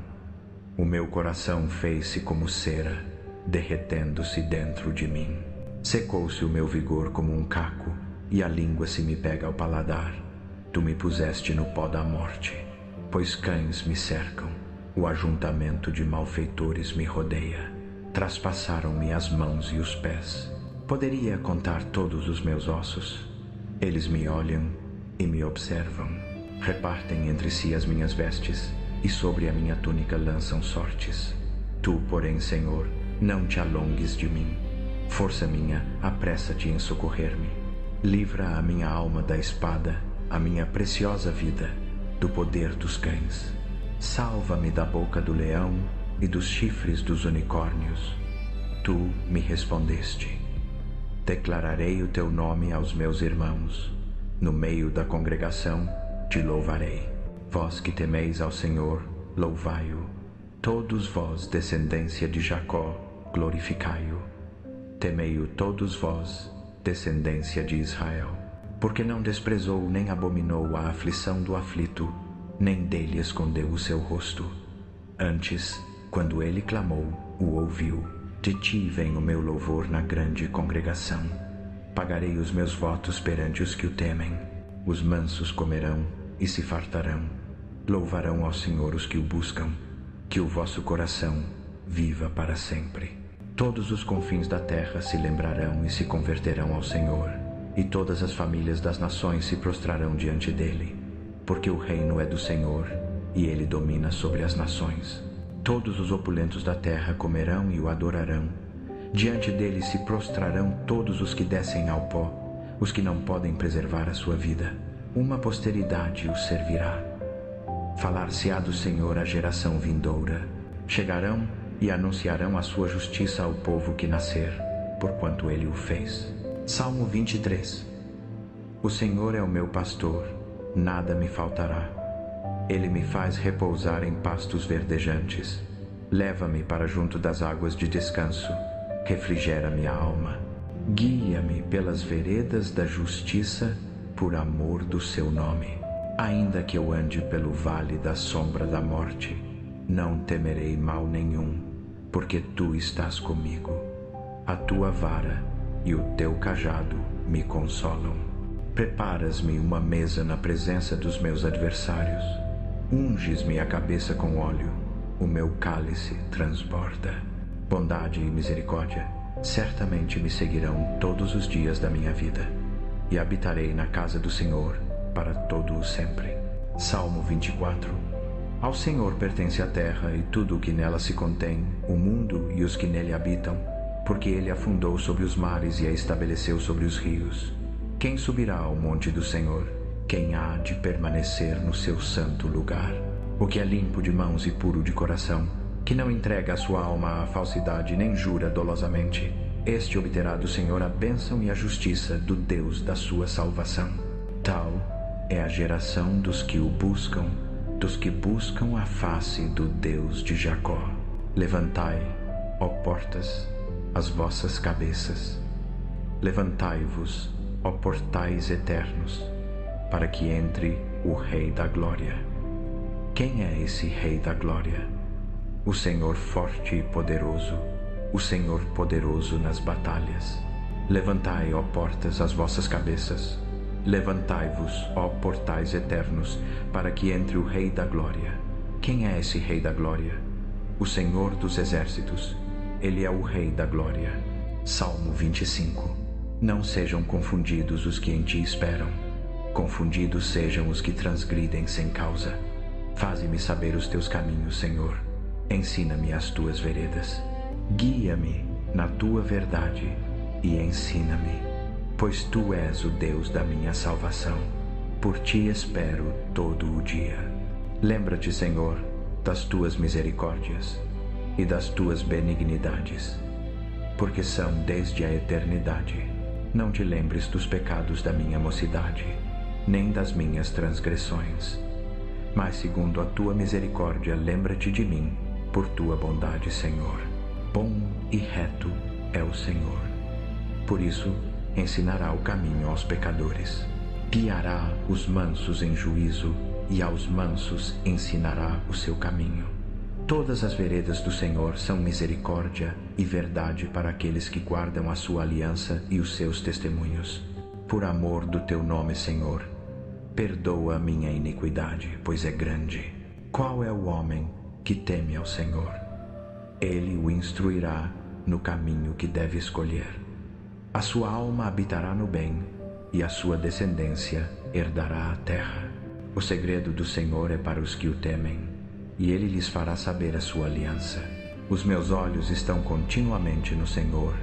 O meu coração fez-se como cera, derretendo-se dentro de mim. Secou-se o meu vigor como um caco, e a língua se me pega ao paladar. Tu me puseste no pó da morte, pois cães me cercam. O ajuntamento de malfeitores me rodeia. Traspassaram-me as mãos e os pés. Poderia contar todos os meus ossos. Eles me olham e me observam. Repartem entre si as minhas vestes, e sobre a minha túnica lançam sortes. Tu, porém, Senhor, não te alongues de mim. Força minha, apressa-te em socorrer-me. Livra a minha alma da espada, a minha preciosa vida do poder dos cães. Salva-me da boca do leão e dos chifres dos unicórnios. Tu me respondeste. Declararei o teu nome aos meus irmãos. No meio da congregação te louvarei. Vós que temeis ao Senhor, louvai-o. Todos vós, descendência de Jacó, glorificai-o. Temei-o todos vós, descendência de Israel, porque não desprezou nem abominou a aflição do aflito, nem dele escondeu o seu rosto. Antes, quando ele clamou, o ouviu. De ti vem o meu louvor na grande congregação. Pagarei os meus votos perante os que o temem. Os mansos comerão e se fartarão. Louvarão ao Senhor os que o buscam. Que o vosso coração viva para sempre. Todos os confins da terra se lembrarão e se converterão ao Senhor, e todas as famílias das nações se prostrarão diante dele, porque o reino é do Senhor, e ele domina sobre as nações. Todos os opulentos da terra comerão e o adorarão. Diante dele se prostrarão todos os que descem ao pó, os que não podem preservar a sua vida. Uma posteridade o servirá. Falar-se-á do Senhor à geração vindoura. Chegarão e anunciarão a sua justiça ao povo que nascer, porquanto ele o fez. Salmo 23. O Senhor é o meu pastor, nada me faltará. Ele me faz repousar em pastos verdejantes. Leva-me para junto das águas de descanso. Refrigera minha alma. Guia-me pelas veredas da justiça, por amor do seu nome. Ainda que eu ande pelo vale da sombra da morte, não temerei mal nenhum, porque tu estás comigo. A tua vara e o teu cajado me consolam. Preparas-me uma mesa na presença dos meus adversários. Unges-me a cabeça com óleo, o meu cálice transborda. Bondade e misericórdia certamente me seguirão todos os dias da minha vida, e habitarei na casa do Senhor para todo o sempre. Salmo 24. Ao Senhor pertence a terra e tudo o que nela se contém, o mundo e os que nele habitam, porque ele a fundou sobre os mares e a estabeleceu sobre os rios. Quem subirá ao monte do Senhor? Quem há de permanecer no seu santo lugar? O que é limpo de mãos e puro de coração, que não entrega a sua alma à falsidade nem jura dolosamente, este obterá do Senhor a bênção e a justiça do Deus da sua salvação. Tal é a geração dos que o buscam, dos que buscam a face do Deus de Jacó. Levantai, ó portas, as vossas cabeças. Levantai-vos, ó portais eternos, para que entre o Rei da Glória. Quem é esse Rei da Glória? O Senhor forte e poderoso, o Senhor poderoso nas batalhas. Levantai, ó portas, as vossas cabeças. Levantai-vos, ó portais eternos, para que entre o Rei da Glória. Quem é esse Rei da Glória? O Senhor dos Exércitos. Ele é o Rei da Glória. Salmo 25. Não sejam confundidos os que em ti esperam. Confundidos sejam os que transgridem sem causa. Faze-me saber os teus caminhos, Senhor. Ensina-me as tuas veredas. Guia-me na tua verdade e ensina-me, pois tu és o Deus da minha salvação. Por ti espero todo o dia. Lembra-te, Senhor, das tuas misericórdias e das tuas benignidades, porque são desde a eternidade. Não te lembres dos pecados da minha mocidade, nem das minhas transgressões. Mas segundo a tua misericórdia, lembra-te de mim, por tua bondade, Senhor. Bom e reto é o Senhor. Por isso, ensinará o caminho aos pecadores. Guiará os mansos em juízo, e aos mansos ensinará o seu caminho. Todas as veredas do Senhor são misericórdia e verdade para aqueles que guardam a sua aliança e os seus testemunhos. Por amor do teu nome, Senhor, perdoa a minha iniquidade, pois é grande. Qual é o homem que teme ao Senhor? Ele o instruirá no caminho que deve escolher. A sua alma habitará no bem, e a sua descendência herdará a terra. O segredo do Senhor é para os que o temem, e ele lhes fará saber a sua aliança. Os meus olhos estão continuamente no Senhor,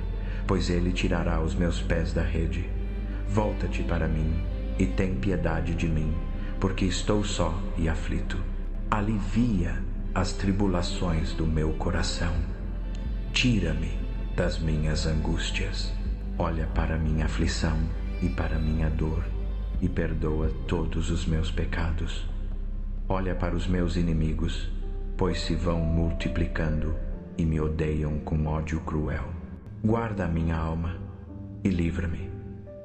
pois ele tirará os meus pés da rede. Volta-te para mim e tem piedade de mim, porque estou só e aflito. Alivia as tribulações do meu coração. Tira-me das minhas angústias. Olha para minha aflição e para minha dor, e perdoa todos os meus pecados. Olha para os meus inimigos pois se vão multiplicando e me odeiam com ódio cruel. Guarda a minha alma e livra-me.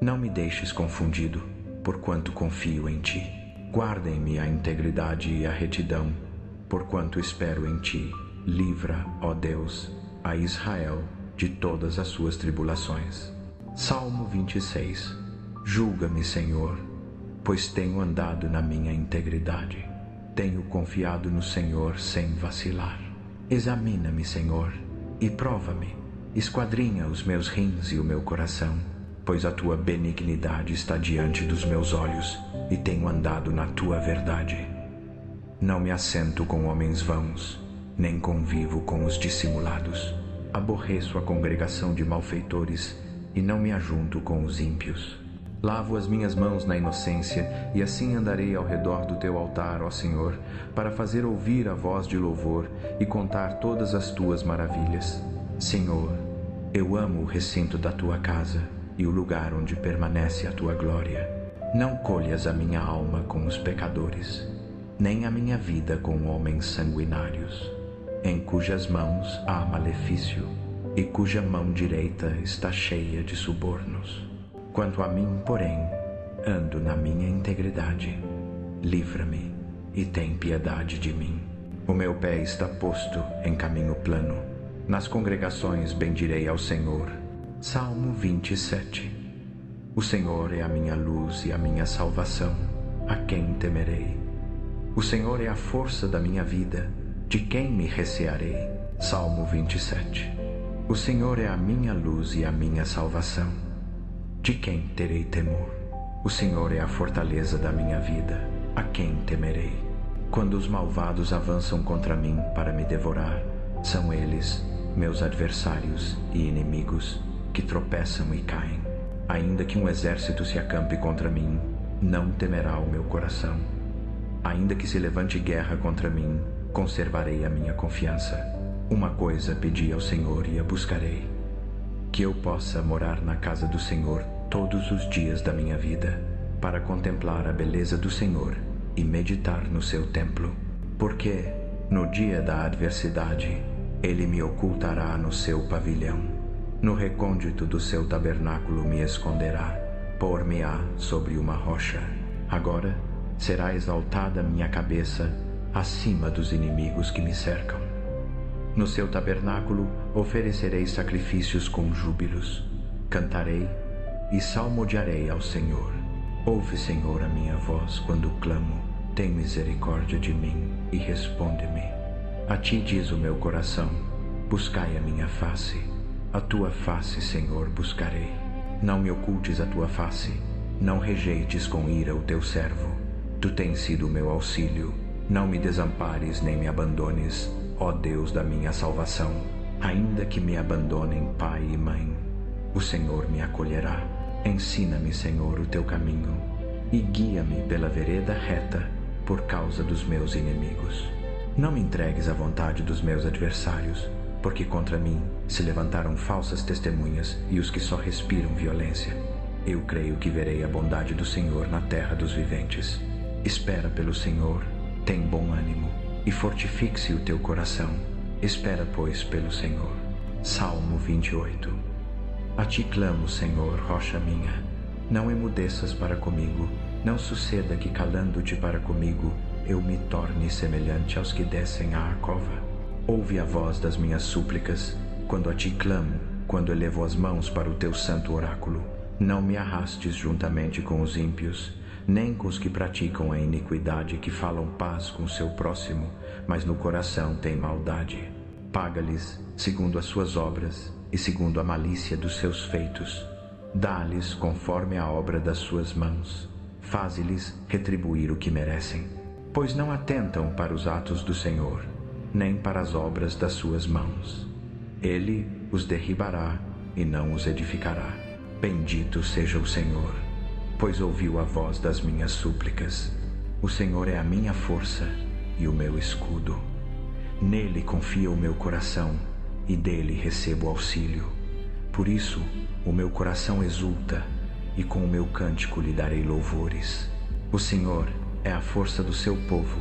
Não me deixes confundido, porquanto confio em ti. Guarda em mim a integridade e a retidão, porquanto espero em ti. Livra, ó Deus, a Israel de todas as suas tribulações. Salmo 26. Julga-me, Senhor, pois tenho andado na minha integridade. Tenho confiado no Senhor sem vacilar. Examina-me, Senhor, e prova-me. Esquadrinha os meus rins e o meu coração, pois a tua benignidade está diante dos meus olhos e tenho andado na tua verdade. Não me assento com homens vãos, nem convivo com os dissimulados. Aborreço a congregação de malfeitores e não me ajunto com os ímpios. Lavo as minhas mãos na inocência e assim andarei ao redor do teu altar, ó Senhor, para fazer ouvir a voz de louvor e contar todas as tuas maravilhas. Senhor, eu amo o recinto da tua casa e o lugar onde permanece a tua glória. Não colhas a minha alma com os pecadores, nem a minha vida com homens sanguinários, em cujas mãos há malefício e cuja mão direita está cheia de subornos. Quanto a mim, porém, ando na minha integridade. Livra-me e tem piedade de mim. O meu pé está posto em caminho plano. Nas congregações bendirei ao Senhor. Salmo 27. O Senhor é a minha luz e a minha salvação. A quem temerei? O Senhor é a força da minha vida. De quem me recearei? Salmo 27. O Senhor é a minha luz e a minha salvação. De quem terei temor? O Senhor é a fortaleza da minha vida. A quem temerei? Quando os malvados avançam contra mim para me devorar, são eles, meus adversários e inimigos, que tropeçam e caem. Ainda que um exército se acampe contra mim, não temerá o meu coração. Ainda que se levante guerra contra mim, conservarei a minha confiança. Uma coisa pedi ao Senhor e a buscarei: que eu possa morar na casa do Senhor todos os dias da minha vida, para contemplar a beleza do Senhor e meditar no seu templo. Porque, no dia da adversidade, Ele me ocultará no seu pavilhão. No recôndito do seu tabernáculo me esconderá, pôr-me-á sobre uma rocha. Agora será exaltada minha cabeça acima dos inimigos que me cercam. No seu tabernáculo oferecerei sacrifícios com júbilos. Cantarei e salmodiarei ao Senhor. Ouve, Senhor, a minha voz quando clamo. Tem misericórdia de mim e responde-me. A ti diz o meu coração: buscai a minha face. A tua face, Senhor, buscarei. Não me ocultes a tua face. Não rejeites com ira o teu servo. Tu tens sido o meu auxílio. Não me desampares nem me abandones, ó Deus da minha salvação. Ainda que me abandonem pai e mãe, o Senhor me acolherá. Ensina-me, Senhor, o teu caminho e guia-me pela vereda reta por causa dos meus inimigos. Não me entregues à vontade dos meus adversários, porque contra mim se levantaram falsas testemunhas e os que só respiram violência. Eu creio que verei a bondade do Senhor na terra dos viventes. Espera pelo Senhor, tem bom ânimo e fortifique-se o teu coração. Espera, pois, pelo Senhor. Salmo 28. A ti clamo, Senhor, rocha minha. Não emudeças para comigo. Não suceda que, calando-te para comigo, eu me torne semelhante aos que descem à cova. Ouve a voz das minhas súplicas, quando a ti clamo, quando elevo as mãos para o teu santo oráculo. Não me arrastes juntamente com os ímpios, nem com os que praticam a iniquidade, que falam paz com o seu próximo, mas no coração têm maldade. Paga-lhes segundo as suas obras e segundo a malícia dos seus feitos. Dá-lhes conforme a obra das suas mãos. Faze-lhes retribuir o que merecem. Pois não atentam para os atos do Senhor, nem para as obras das suas mãos. Ele os derribará e não os edificará. Bendito seja o Senhor, pois ouviu a voz das minhas súplicas. O Senhor é a minha força e o meu escudo. Nele confia o meu coração e dele recebo auxílio. Por isso o meu coração exulta e com o meu cântico lhe darei louvores. O Senhor é a força do seu povo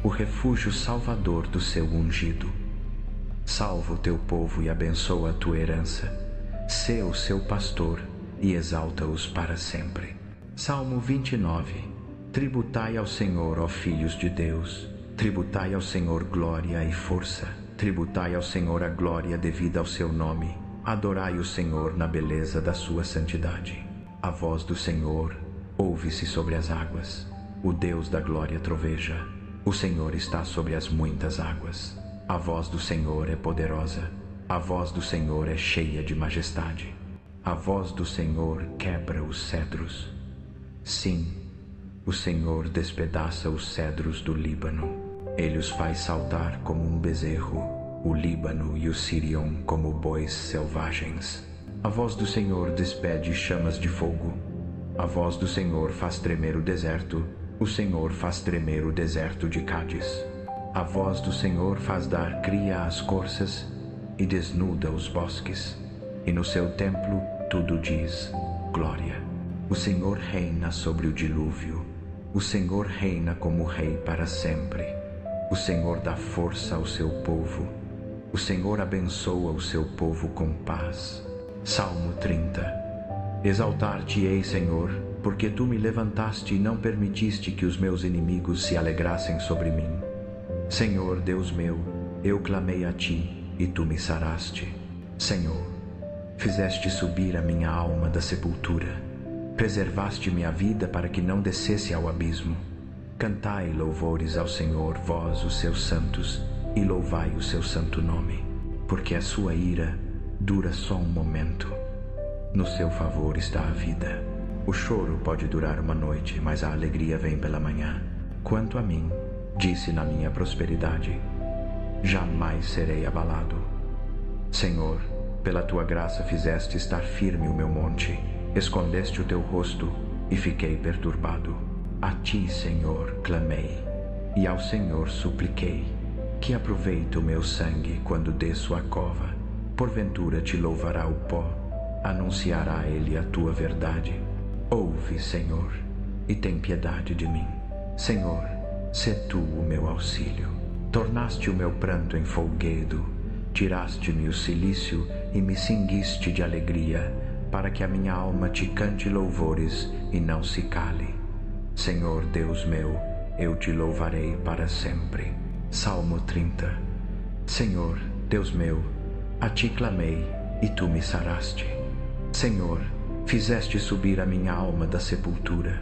o refúgio salvador do seu ungido. Salva o teu povo e abençoa a tua herança. Sê o seu pastor e exalta-os para sempre. Salmo 29. Tributai ao Senhor, ó filhos de Deus. Tributai ao Senhor glória e força. Tributai ao Senhor a glória devida ao seu nome. Adorai o Senhor na beleza da sua santidade. A voz do Senhor ouve-se sobre as águas. O Deus da glória troveja. O Senhor está sobre as muitas águas. A voz do Senhor é poderosa. A voz do Senhor é cheia de majestade. A voz do Senhor quebra os cedros. Sim, o Senhor despedaça os cedros do Líbano. Ele os faz saltar como um bezerro, o Líbano e o Sirion como bois selvagens. A voz do Senhor despede chamas de fogo. A voz do Senhor faz tremer o deserto. O Senhor faz tremer o deserto de Cádiz. A voz do Senhor faz dar cria às corças e desnuda os bosques. E no seu templo tudo diz glória. O Senhor reina sobre o dilúvio. O Senhor reina como rei para sempre. O Senhor dá força ao seu povo. O Senhor abençoa o seu povo com paz. Salmo 30. Exaltar-te-ei, Senhor, porque tu me levantaste e não permitiste que os meus inimigos se alegrassem sobre mim. Senhor, Deus meu, eu clamei a ti e tu me saraste. Senhor, fizeste subir a minha alma da sepultura. Preservaste minha vida para que não descesse ao abismo. Cantai louvores ao Senhor, vós, os seus santos, e louvai o seu santo nome, porque a sua ira dura só um momento. No seu favor está a vida. O choro pode durar uma noite, mas a alegria vem pela manhã. Quanto a mim, disse na minha prosperidade, jamais serei abalado. Senhor, pela tua graça fizeste estar firme o meu monte. Escondeste o teu rosto e fiquei perturbado. A ti, Senhor, clamei, e ao Senhor supliquei. Que aproveita o meu sangue quando desço à cova? Porventura te louvará o pó, anunciará ele a tua verdade. Ouve, Senhor, e tem piedade de mim. Senhor, sê tu o meu auxílio. Tornaste o meu pranto em folguedo, tiraste-me o cilício e me cinguiste de alegria, para que a minha alma te cante louvores e não se cale. Senhor Deus meu, eu te louvarei para sempre. Salmo 30. Senhor, Deus meu, a ti clamei e tu me saraste. Senhor, fizeste subir a minha alma da sepultura.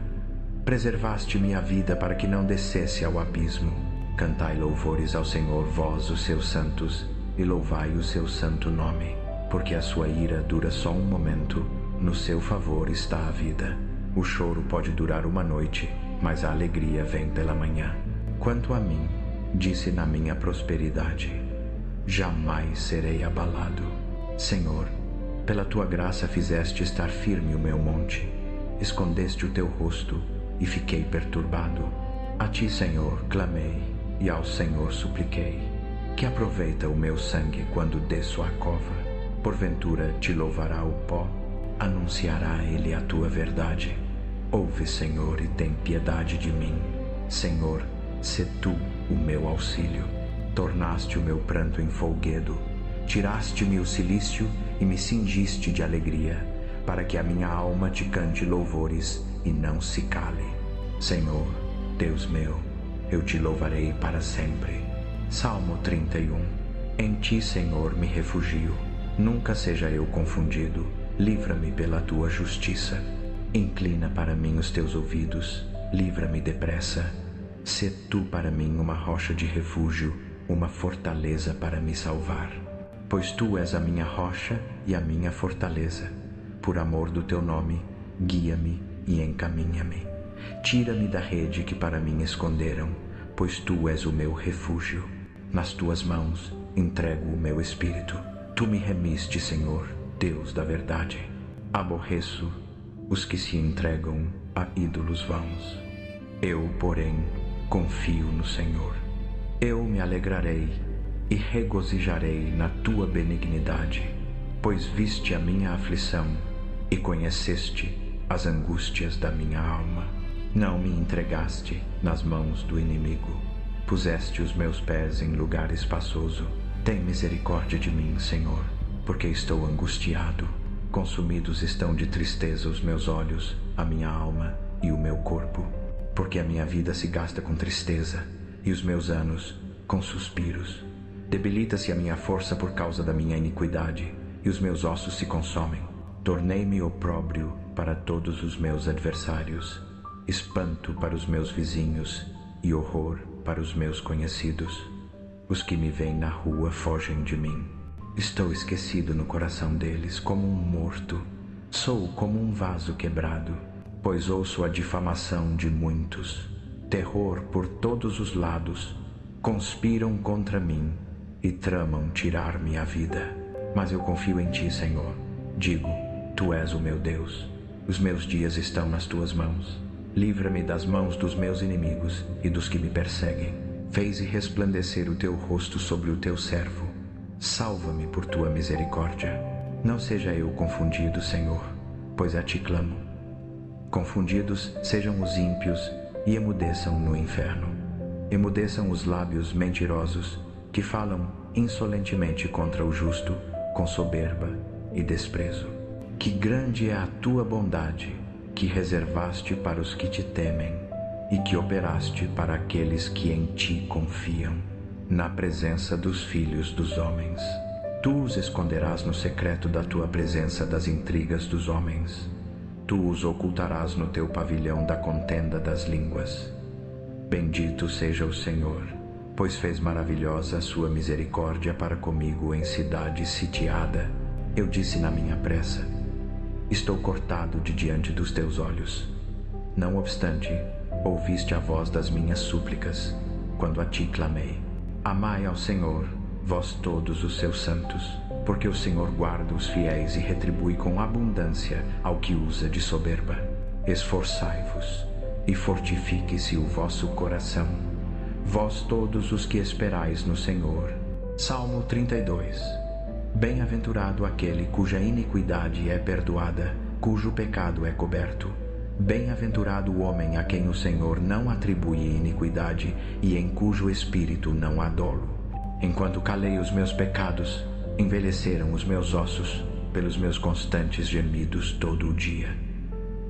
Preservaste minha vida para que não descesse ao abismo. Cantai louvores ao Senhor, vós, os seus santos, e louvai o seu santo nome, porque a sua ira dura só um momento, no seu favor está a vida. O choro pode durar uma noite, mas a alegria vem pela manhã. Quanto a mim, disse na minha prosperidade, jamais serei abalado. Senhor, pela tua graça fizeste estar firme o meu monte. Escondeste o teu rosto e fiquei perturbado. A ti, Senhor, clamei e ao Senhor supliquei. Que aproveita o meu sangue quando desço à cova? Porventura te louvará o pó, anunciará ele a tua verdade. Ouve, Senhor, e tem piedade de mim. Senhor, sê tu o meu auxílio. Tornaste o meu pranto em folguedo, tiraste-me o cilício e me cingiste de alegria, para que a minha alma te cante louvores e não se cale. Senhor, Deus meu, eu te louvarei para sempre. Salmo 31. Em ti, Senhor, me refugio. Nunca seja eu confundido. Livra-me pela tua justiça. Inclina para mim os teus ouvidos. Livra-me depressa. Sê tu para mim uma rocha de refúgio, uma fortaleza para me salvar. Pois tu és a minha rocha e a minha fortaleza. Por amor do teu nome, guia-me e encaminha-me. Tira-me da rede que para mim esconderam, pois tu és o meu refúgio. Nas tuas mãos entrego o meu espírito. Tu me remiste, Senhor, Deus da verdade. Aborreço os que se entregam a ídolos vãos. Eu, porém, confio no Senhor. Eu me alegrarei e regozijarei na tua benignidade, pois viste a minha aflição e conheceste as angústias da minha alma. Não me entregaste nas mãos do inimigo, Puseste os meus pés em lugar espaçoso. Tem misericórdia de mim, Senhor, porque estou angustiado. Consumidos estão de tristeza os meus olhos, a minha alma e o meu corpo, porque a minha vida se gasta com tristeza e os meus anos com suspiros. Debilita-se a minha força por causa da minha iniquidade, e os meus ossos se consomem. Tornei-me opróbrio para todos os meus adversários, espanto para os meus vizinhos e horror para os meus conhecidos. Os que me veem na rua fogem de mim. Estou esquecido no coração deles como um morto. Sou como um vaso quebrado, pois ouço a difamação de muitos. Terror por todos os lados. Conspiram contra mim e tramam tirar-me a vida. Mas eu confio em ti, Senhor. Digo, tu és o meu Deus. Os meus dias estão nas tuas mãos. Livra-me das mãos dos meus inimigos e dos que me perseguem. Feze resplandecer o teu rosto sobre o teu servo. Salva-me por tua misericórdia. Não seja eu confundido, Senhor, pois a ti clamo. Confundidos sejam os ímpios e emudeçam no inferno. Emudeçam os lábios mentirosos que falam insolentemente contra o justo, com soberba e desprezo. Que grande é a tua bondade, que reservaste para os que te temem e que operaste para aqueles que em ti confiam, na presença dos filhos dos homens. Tu os esconderás no secreto da tua presença das intrigas dos homens. Tu os ocultarás no teu pavilhão da contenda das línguas. Bendito seja o Senhor, pois fez maravilhosa a sua misericórdia para comigo em cidade sitiada. Eu disse na minha pressa: estou cortado de diante dos teus olhos. Não obstante, ouviste a voz das minhas súplicas, quando a ti clamei. Amai ao Senhor, vós todos os seus santos, porque o Senhor guarda os fiéis e retribui com abundância ao que usa de soberba. Esforçai-vos e fortifique-se o vosso coração, vós todos os que esperais no Senhor. Salmo 32. Bem-aventurado aquele cuja iniquidade é perdoada, cujo pecado é coberto. Bem-aventurado o homem a quem o Senhor não atribui iniquidade e em cujo espírito não há dolo. Enquanto calei os meus pecados, envelheceram os meus ossos pelos meus constantes gemidos todo o dia.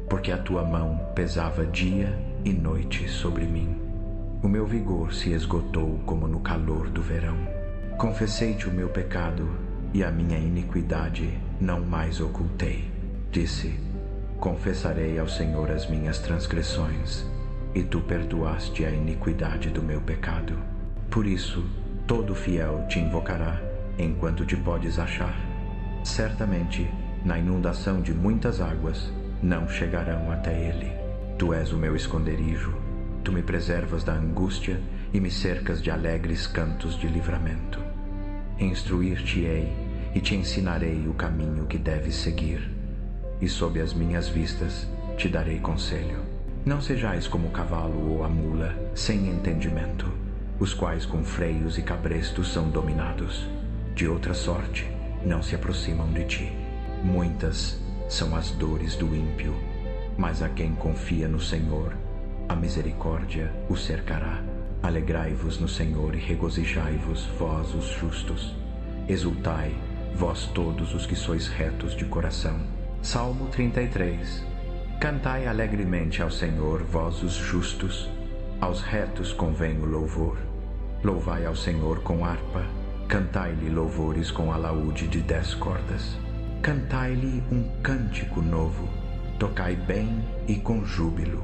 Porque a tua mão pesava dia e noite sobre mim. O meu vigor se esgotou como no calor do verão. Confessei-te o meu pecado e a minha iniquidade não mais ocultei. Disse: confessarei ao Senhor as minhas transgressões, e tu perdoaste a iniquidade do meu pecado. Por isso, todo fiel te invocará, enquanto te podes achar. Certamente, na inundação de muitas águas, não chegarão até ele. Tu és o meu esconderijo, tu me preservas da angústia e me cercas de alegres cantos de livramento. Instruir-te-ei e te ensinarei o caminho que deves seguir, e sob as minhas vistas te darei conselho. Não sejais como o cavalo ou a mula, sem entendimento, os quais com freios e cabrestos são dominados. De outra sorte, não se aproximam de ti. Muitas são as dores do ímpio, mas a quem confia no Senhor, a misericórdia o cercará. Alegrai-vos no Senhor e regozijai-vos, vós os justos. Exultai, vós todos os que sois retos de coração. Salmo 33. Cantai alegremente ao Senhor, vós os justos. Aos retos convém o louvor. Louvai ao Senhor com harpa, cantai-lhe louvores com alaúde de 10 cordas. Cantai-lhe um cântico novo, tocai bem e com júbilo,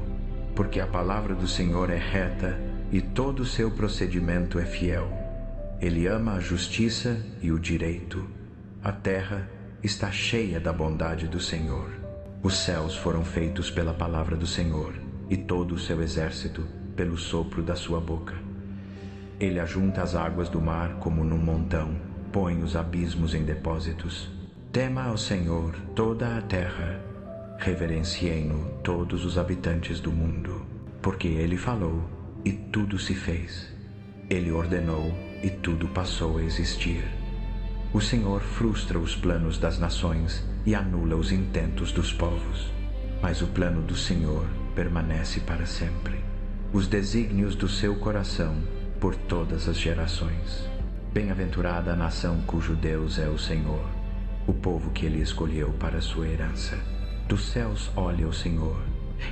porque a palavra do Senhor é reta e todo o seu procedimento é fiel. Ele ama a justiça e o direito. A terra está cheia da bondade do Senhor. Os céus foram feitos pela palavra do Senhor, e todo o seu exército pelo sopro da sua boca. Ele ajunta as águas do mar como num montão, põe os abismos em depósitos. Tema ao Senhor toda a terra, reverenciem-no todos os habitantes do mundo, porque ele falou e tudo se fez. Ele ordenou e tudo passou a existir. O Senhor frustra os planos das nações e anula os intentos dos povos, mas o plano do Senhor permanece para sempre. Os desígnios do seu coração por todas as gerações. Bem-aventurada a nação cujo Deus é o Senhor, o povo que ele escolheu para sua herança. Dos céus olha o Senhor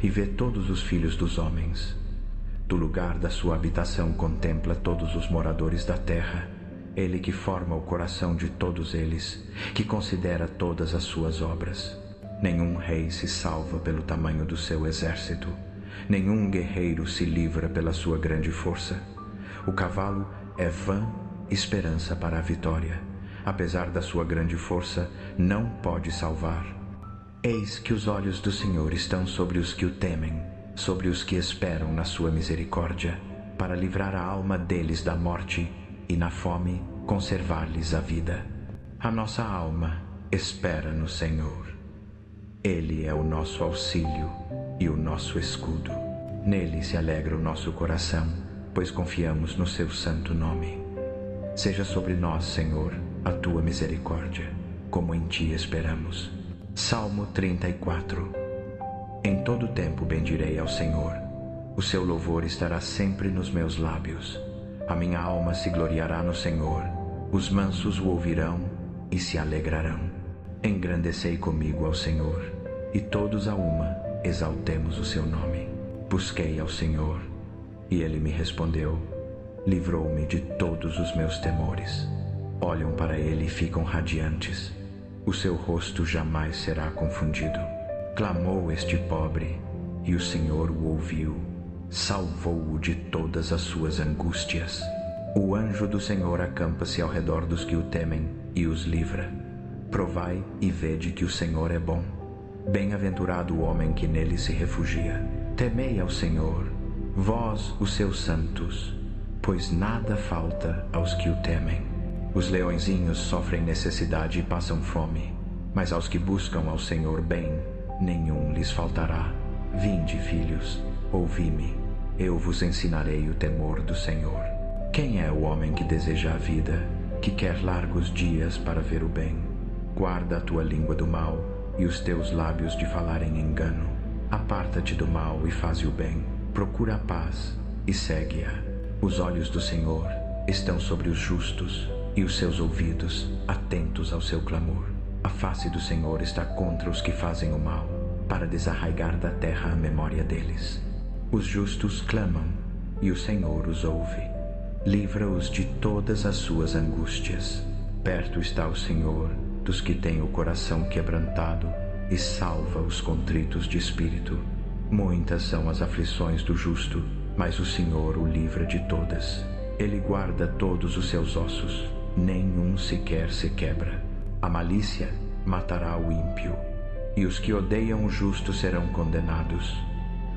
e vê todos os filhos dos homens. Do lugar da sua habitação contempla todos os moradores da terra. Ele que forma o coração de todos eles, que considera todas as suas obras. Nenhum rei se salva pelo tamanho do seu exército. Nenhum guerreiro se livra pela sua grande força. O cavalo é vã esperança para a vitória. Apesar da sua grande força, não pode salvar. Eis que os olhos do Senhor estão sobre os que o temem, sobre os que esperam na sua misericórdia, para livrar a alma deles da morte e na fome conservar-lhes a vida. A nossa alma espera no Senhor. Ele é o nosso auxílio e o nosso escudo. Nele se alegra o nosso coração, pois confiamos no seu santo nome. Seja sobre nós, Senhor, a tua misericórdia, como em ti esperamos. Salmo 34. Em todo tempo bendirei ao Senhor. O seu louvor estará sempre nos meus lábios. A minha alma se gloriará no Senhor. Os mansos o ouvirão e se alegrarão. Engrandecei comigo ao Senhor, e todos a uma exaltemos o seu nome. Busquei ao Senhor, e ele me respondeu. Livrou-me de todos os meus temores. Olham para ele e ficam radiantes. O seu rosto jamais será confundido. Clamou este pobre, e o Senhor o ouviu. Salvou-o de todas as suas angústias. O anjo do Senhor acampa-se ao redor dos que o temem e os livra. Provai e vede que o Senhor é bom. Bem-aventurado o homem que nele se refugia. Temei ao Senhor, vós, os seus santos, pois nada falta aos que o temem. Os leõezinhos sofrem necessidade e passam fome, mas aos que buscam ao Senhor bem, nenhum lhes faltará. Vinde, filhos, ouvi-me, eu vos ensinarei o temor do Senhor. Quem é o homem que deseja a vida, que quer largos dias para ver o bem? Guarda a tua língua do mal e os teus lábios de falarem engano. Aparta-te do mal e faze o bem. Procura a paz e segue-a. Os olhos do Senhor estão sobre os justos e os seus ouvidos atentos ao seu clamor. A face do Senhor está contra os que fazem o mal, para desarraigar da terra a memória deles. Os justos clamam e o Senhor os ouve. Livra-os de todas as suas angústias. Perto está o Senhor dos que têm o coração quebrantado e salva os contritos de espírito. Muitas são as aflições do justo, mas o Senhor o livra de todas. Ele guarda todos os seus ossos, nenhum sequer se quebra. A malícia matará o ímpio, e os que odeiam o justo serão condenados.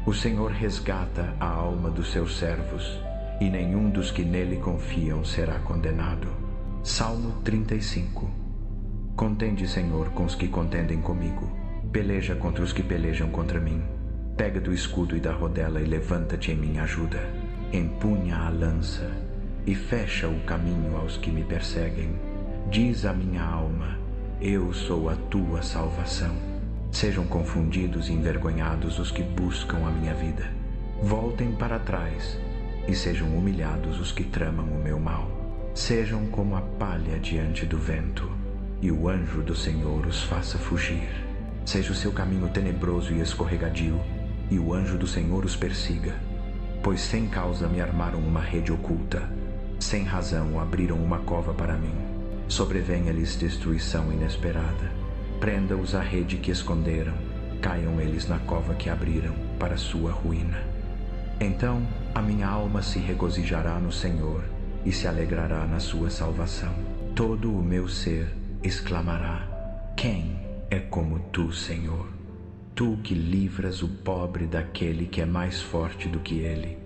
O Senhor resgata a alma dos seus servos, e nenhum dos que nele confiam será condenado. Salmo 35. Contende, Senhor, com os que contendem comigo. Peleja contra os que pelejam contra mim. Pega do escudo e da rodela e levanta-te em minha ajuda. Empunha a lança e fecha o caminho aos que me perseguem. Diz a minha alma, eu sou a tua salvação. Sejam confundidos e envergonhados os que buscam a minha vida. Voltem para trás e sejam humilhados os que tramam o meu mal. Sejam como a palha diante do vento, e o anjo do Senhor os faça fugir. Seja o seu caminho tenebroso e escorregadio, e o anjo do Senhor os persiga. Pois sem causa me armaram uma rede oculta, sem razão abriram uma cova para mim. Sobrevenha-lhes destruição inesperada. Prenda-os à rede que esconderam, caiam eles na cova que abriram para sua ruína. Então a minha alma se regozijará no Senhor e se alegrará na sua salvação. Todo o meu ser exclamará: quem é como tu, Senhor? Tu que livras o pobre daquele que é mais forte do que ele.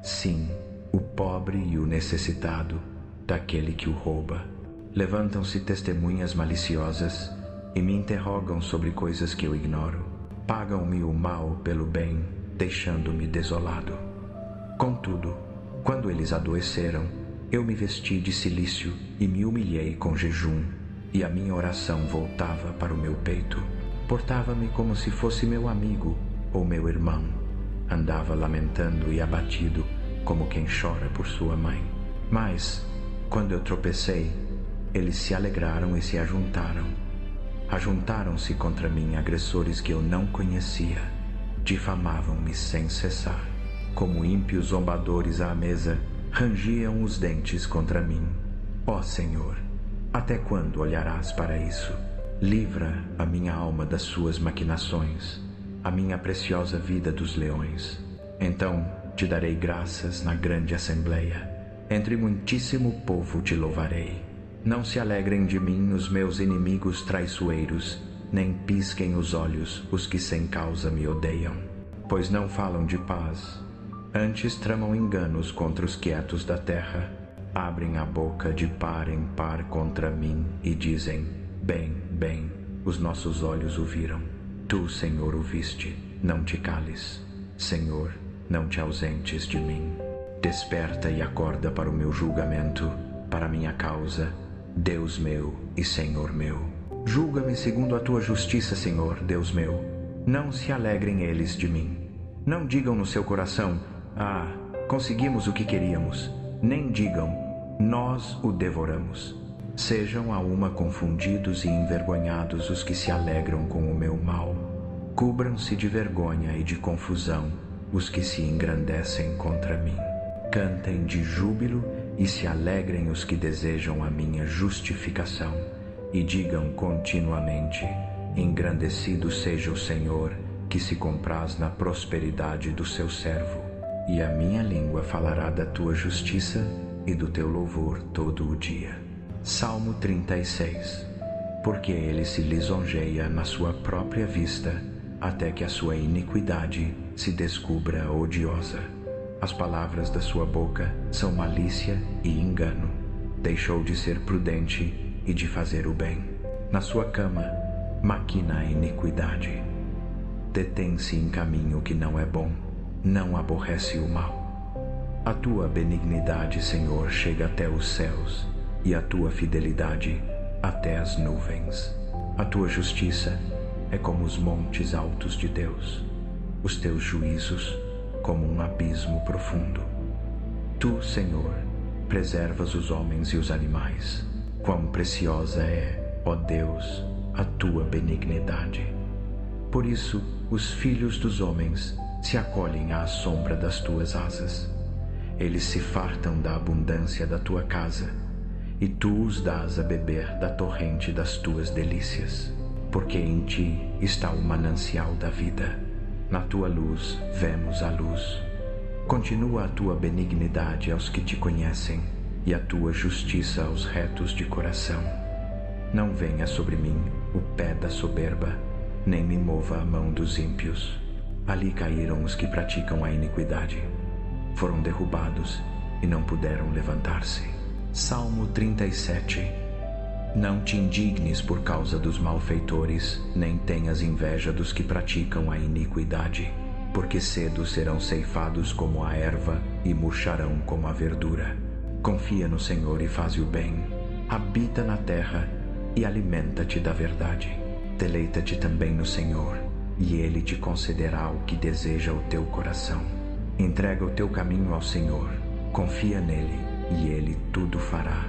Sim, o pobre e o necessitado daquele que o rouba. Levantam-se testemunhas maliciosas e me interrogam sobre coisas que eu ignoro. Pagam-me o mal pelo bem, deixando-me desolado. Contudo, quando eles adoeceram, eu me vesti de cilício e me humilhei com jejum, e a minha oração voltava para o meu peito. Portava-me como se fosse meu amigo ou meu irmão. Andava lamentando e abatido, como quem chora por sua mãe. Mas, quando eu tropecei, eles se alegraram e se ajuntaram. Ajuntaram-se contra mim agressores que eu não conhecia. Difamavam-me sem cessar. Como ímpios zombadores à mesa, rangiam os dentes contra mim. Ó Senhor, até quando olharás para isso? Livra a minha alma das suas maquinações, a minha preciosa vida dos leões. Então te darei graças na grande assembleia. Entre muitíssimo povo te louvarei. Não se alegrem de mim os meus inimigos traiçoeiros, nem pisquem os olhos os que sem causa me odeiam. Pois não falam de paz, antes tramam enganos contra os quietos da terra. Abrem a boca de par em par contra mim e dizem: bem, bem, os nossos olhos o viram. Tu, Senhor, o viste, não te cales. Senhor, não te ausentes de mim. Desperta e acorda para o meu julgamento, para minha causa, Deus meu e Senhor meu. Julga-me segundo a tua justiça, Senhor, Deus meu. Não se alegrem eles de mim. Não digam no seu coração: ah, conseguimos o que queríamos. Nem digam: nós o devoramos. Sejam a uma confundidos e envergonhados os que se alegram com o meu mal. Cubram-se de vergonha e de confusão os que se engrandecem contra mim. Cantem de júbilo e se alegrem os que desejam a minha justificação, e digam continuamente: engrandecido seja o Senhor, que se compraz na prosperidade do seu servo. E a minha língua falará da tua justiça e do teu louvor todo o dia. Salmo 36. Porque ele se lisonjeia na sua própria vista, até que a sua iniquidade se descubra odiosa. As palavras da sua boca são malícia e engano. Deixou de ser prudente e de fazer o bem. Na sua cama, maquina a iniquidade. Detém-se em caminho que não é bom, não aborrece o mal. A tua benignidade, Senhor, chega até os céus, e a tua fidelidade até as nuvens. A tua justiça é como os montes altos de Deus, os teus juízos como um abismo profundo. Tu, Senhor, preservas os homens e os animais. Quão preciosa é, ó Deus, a tua benignidade. Por isso, os filhos dos homens se acolhem à sombra das tuas asas. Eles se fartam da abundância da tua casa, e tu os dás a beber da torrente das tuas delícias. Porque em ti está o manancial da vida. Na tua luz vemos a luz. Continua a tua benignidade aos que te conhecem, e a tua justiça aos retos de coração. Não venha sobre mim o pé da soberba, nem me mova a mão dos ímpios. Ali caíram os que praticam a iniquidade. Foram derrubados e não puderam levantar-se. Salmo 37. Não te indignes por causa dos malfeitores, nem tenhas inveja dos que praticam a iniquidade, porque cedo serão ceifados como a erva e murcharão como a verdura. Confia no Senhor e faz o bem. Habita na terra e alimenta-te da verdade. Deleita-te também no Senhor, e Ele te concederá o que deseja o teu coração. Entrega o teu caminho ao Senhor, confia nele, e Ele tudo fará.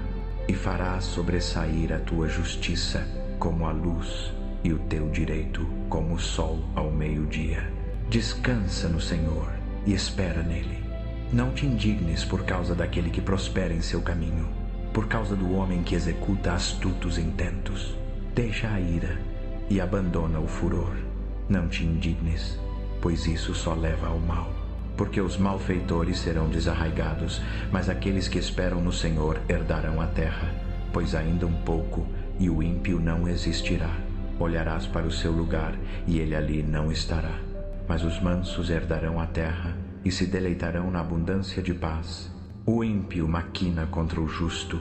E fará sobressair a tua justiça como a luz, e o teu direito como o sol ao meio-dia. Descansa no Senhor e espera nele. Não te indignes por causa daquele que prospera em seu caminho, por causa do homem que executa astutos intentos. Deixa a ira e abandona o furor. Não te indignes, pois isso só leva ao mal. Porque os malfeitores serão desarraigados, mas aqueles que esperam no Senhor herdarão a terra. Pois ainda um pouco, e o ímpio não existirá. Olharás para o seu lugar, e ele ali não estará. Mas os mansos herdarão a terra, e se deleitarão na abundância de paz. O ímpio maquina contra o justo,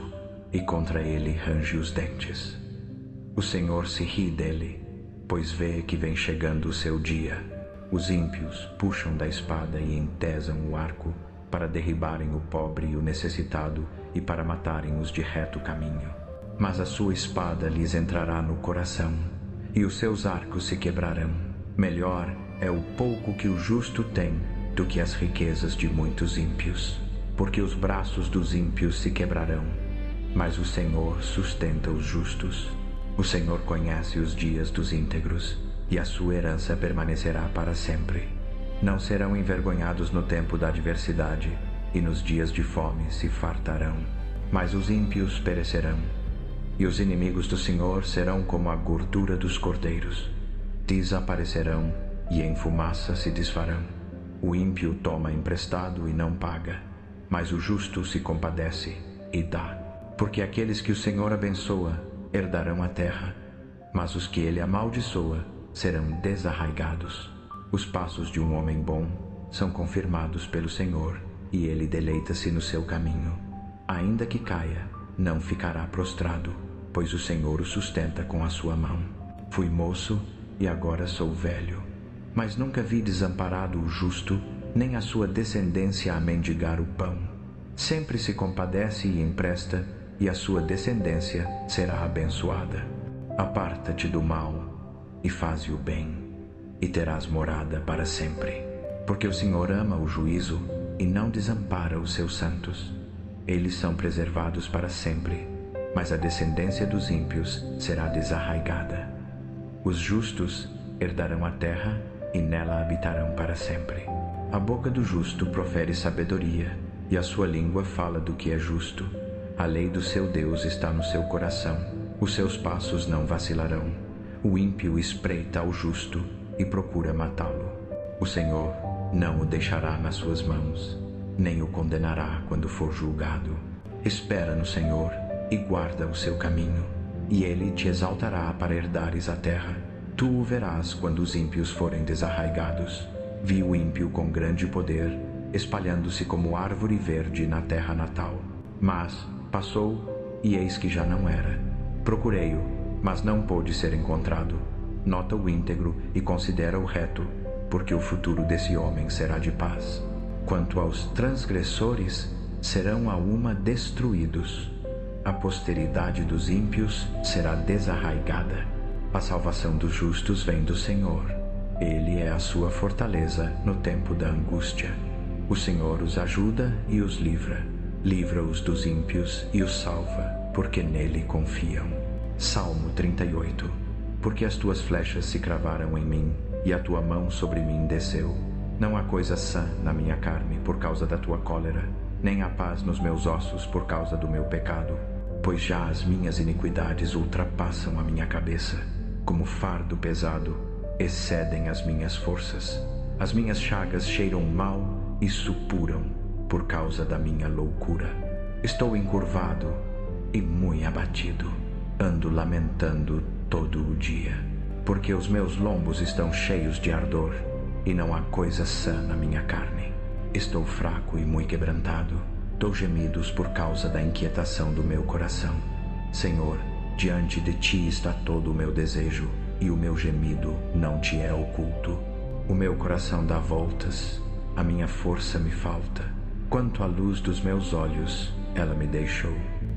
e contra ele range os dentes. O Senhor se ri dele, pois vê que vem chegando o seu dia. Os ímpios puxam da espada e entesam o arco, para derribarem o pobre e o necessitado, e para matarem os de reto caminho. Mas a sua espada lhes entrará no coração, e os seus arcos se quebrarão. Melhor é o pouco que o justo tem, do que as riquezas de muitos ímpios. porque os braços dos ímpios se quebrarão, mas o Senhor sustenta os justos. O Senhor conhece os dias dos íntegros, e a sua herança permanecerá para sempre. Não serão envergonhados no tempo da adversidade, e nos dias de fome se fartarão. Mas os ímpios perecerão, e os inimigos do Senhor serão como a gordura dos cordeiros. Desaparecerão, e em fumaça se desfarão. O ímpio toma emprestado e não paga, mas o justo se compadece e dá. Porque aqueles que o Senhor abençoa herdarão a terra, mas os que ele amaldiçoa serão desarraigados. Os passos de um homem bom são confirmados pelo Senhor, e ele deleita-se no seu caminho. Ainda que caia, não ficará prostrado, pois o Senhor o sustenta com a sua mão. Fui moço e agora sou velho, mas nunca vi desamparado o justo, nem a sua descendência a mendigar o pão. Sempre se compadece e empresta, e a sua descendência será abençoada. Aparta-te do mal e faze o bem, e terás morada para sempre. Porque o Senhor ama o juízo e não desampara os seus santos. Eles são preservados para sempre, mas a descendência dos ímpios será desarraigada. Os justos herdarão a terra e nela habitarão para sempre. A boca do justo profere sabedoria, e a sua língua fala do que é justo. A lei do seu Deus está no seu coração, os seus passos não vacilarão. O ímpio espreita ao justo e procura matá-lo. O Senhor não o deixará nas suas mãos, nem o condenará quando for julgado. Espera no Senhor e guarda o seu caminho, e ele te exaltará para herdares a terra. Tu o verás quando os ímpios forem desarraigados. Vi o ímpio com grande poder, espalhando-se como árvore verde na terra natal. Mas passou, e eis que já não era. Procurei-o, mas não pôde ser encontrado. Nota o íntegro e considera o reto, porque o futuro desse homem será de paz. Quanto aos transgressores, serão a uma destruídos. A posteridade dos ímpios será desarraigada. A salvação dos justos vem do Senhor. Ele é a sua fortaleza no tempo da angústia. O Senhor os ajuda e os livra. Livra-os dos ímpios e os salva, porque nele confiam. Salmo 38. Porque as tuas flechas se cravaram em mim, e a tua mão sobre mim desceu. Não há coisa sã na minha carne por causa da tua cólera, nem há paz nos meus ossos por causa do meu pecado. Pois já as minhas iniquidades ultrapassam a minha cabeça, como fardo pesado, excedem as minhas forças. As minhas chagas cheiram mal e supuram por causa da minha loucura. Estou encurvado e muito abatido. Ando lamentando todo o dia, porque os meus lombos estão cheios de ardor, e não há coisa sã na minha carne. Estou fraco e muito quebrantado. Dou gemidos por causa da inquietação do meu coração. Senhor, diante de ti está todo o meu desejo, e o meu gemido não te é oculto. O meu coração dá voltas, a minha força me falta. Quanto à luz dos meus olhos, ela me deixou.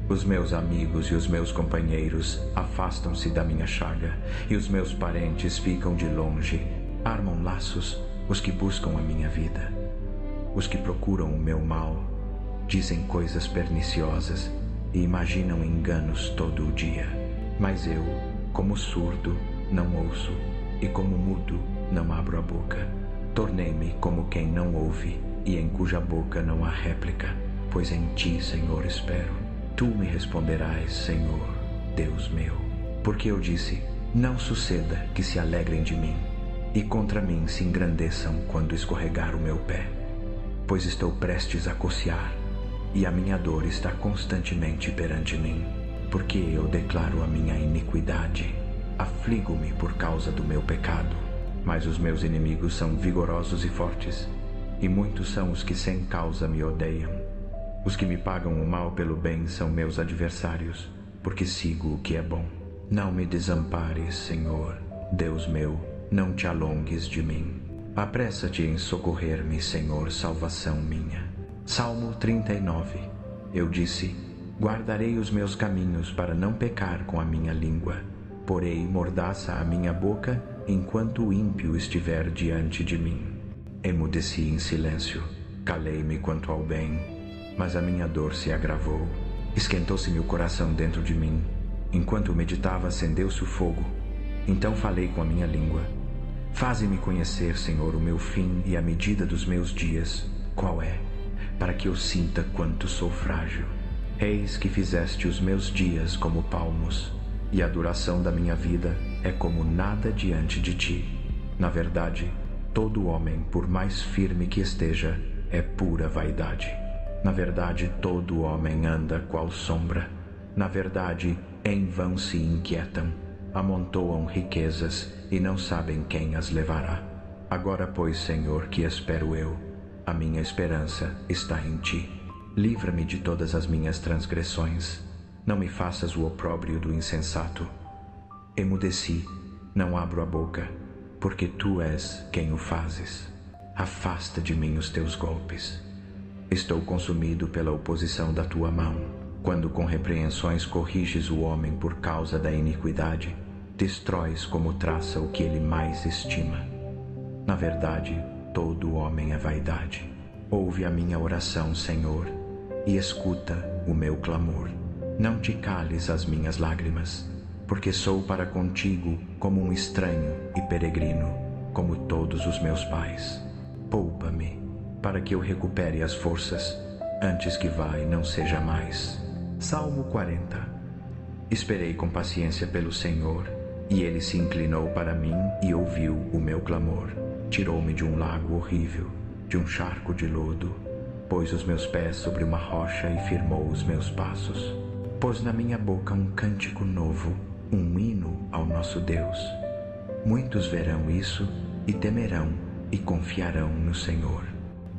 Os meus amigos e os meus companheiros afastam-se da minha chaga, e os meus parentes ficam de longe. Armam laços os que buscam a minha vida. Os que procuram o meu mal dizem coisas perniciosas e imaginam enganos todo o dia. Mas eu, como surdo, não ouço, e como mudo, não abro a boca. Tornei-me como quem não ouve, e em cuja boca não há réplica, pois em ti, Senhor, espero. Tu me responderás, Senhor, Deus meu. Porque eu disse, não suceda que se alegrem de mim, e contra mim se engrandeçam quando escorregar o meu pé. Pois estou prestes a cocear, e a minha dor está constantemente perante mim. Porque eu declaro a minha iniquidade, afligo-me por causa do meu pecado. Mas os meus inimigos são vigorosos e fortes, e muitos são os que sem causa me odeiam. Os que me pagam o mal pelo bem são meus adversários, porque sigo o que é bom. Não me desampares, Senhor, Deus meu, não te alongues de mim. Apressa-te em socorrer-me, Senhor, salvação minha. Salmo 39. Eu disse, guardarei os meus caminhos para não pecar com a minha língua. Porei mordaça a minha boca enquanto o ímpio estiver diante de mim. Emudeci em silêncio, calei-me quanto ao bem. mas a minha dor se agravou. Esquentou-se-me o coração dentro de mim. Enquanto meditava, acendeu-se o fogo. Então falei com a minha língua. Faze-me conhecer, Senhor, o meu fim e a medida dos meus dias. Qual é? Para que eu sinta quanto sou frágil. Eis que fizeste os meus dias como palmos, e a duração da minha vida é como nada diante de ti. Na verdade, todo homem, por mais firme que esteja, é pura vaidade. Na verdade, todo homem anda qual sombra. Na verdade, em vão se inquietam, amontoam riquezas e não sabem quem as levará. Agora, pois, Senhor, que espero eu, a minha esperança está em ti. Livra-me de todas as minhas transgressões. Não me faças o opróbrio do insensato. Emudeci, não abro a boca, porque tu és quem o fazes. Afasta de mim os teus golpes. Estou consumido pela oposição da tua mão. Quando com repreensões corriges o homem por causa da iniquidade, destróis como traça o que ele mais estima. Na verdade, todo homem é vaidade. Ouve a minha oração, Senhor, e escuta o meu clamor. Não te cales as minhas lágrimas, porque sou para contigo como um estranho e peregrino, como todos os meus pais. Poupa-me, para que eu recupere as forças, antes que vá e não seja mais. Salmo 40. Esperei com paciência pelo Senhor, e ele se inclinou para mim e ouviu o meu clamor. Tirou-me de um lago horrível, de um charco de lodo, pôs os meus pés sobre uma rocha e firmou os meus passos. Pôs na minha boca um cântico novo, um hino ao nosso Deus. Muitos verão isso e temerão e confiarão no Senhor.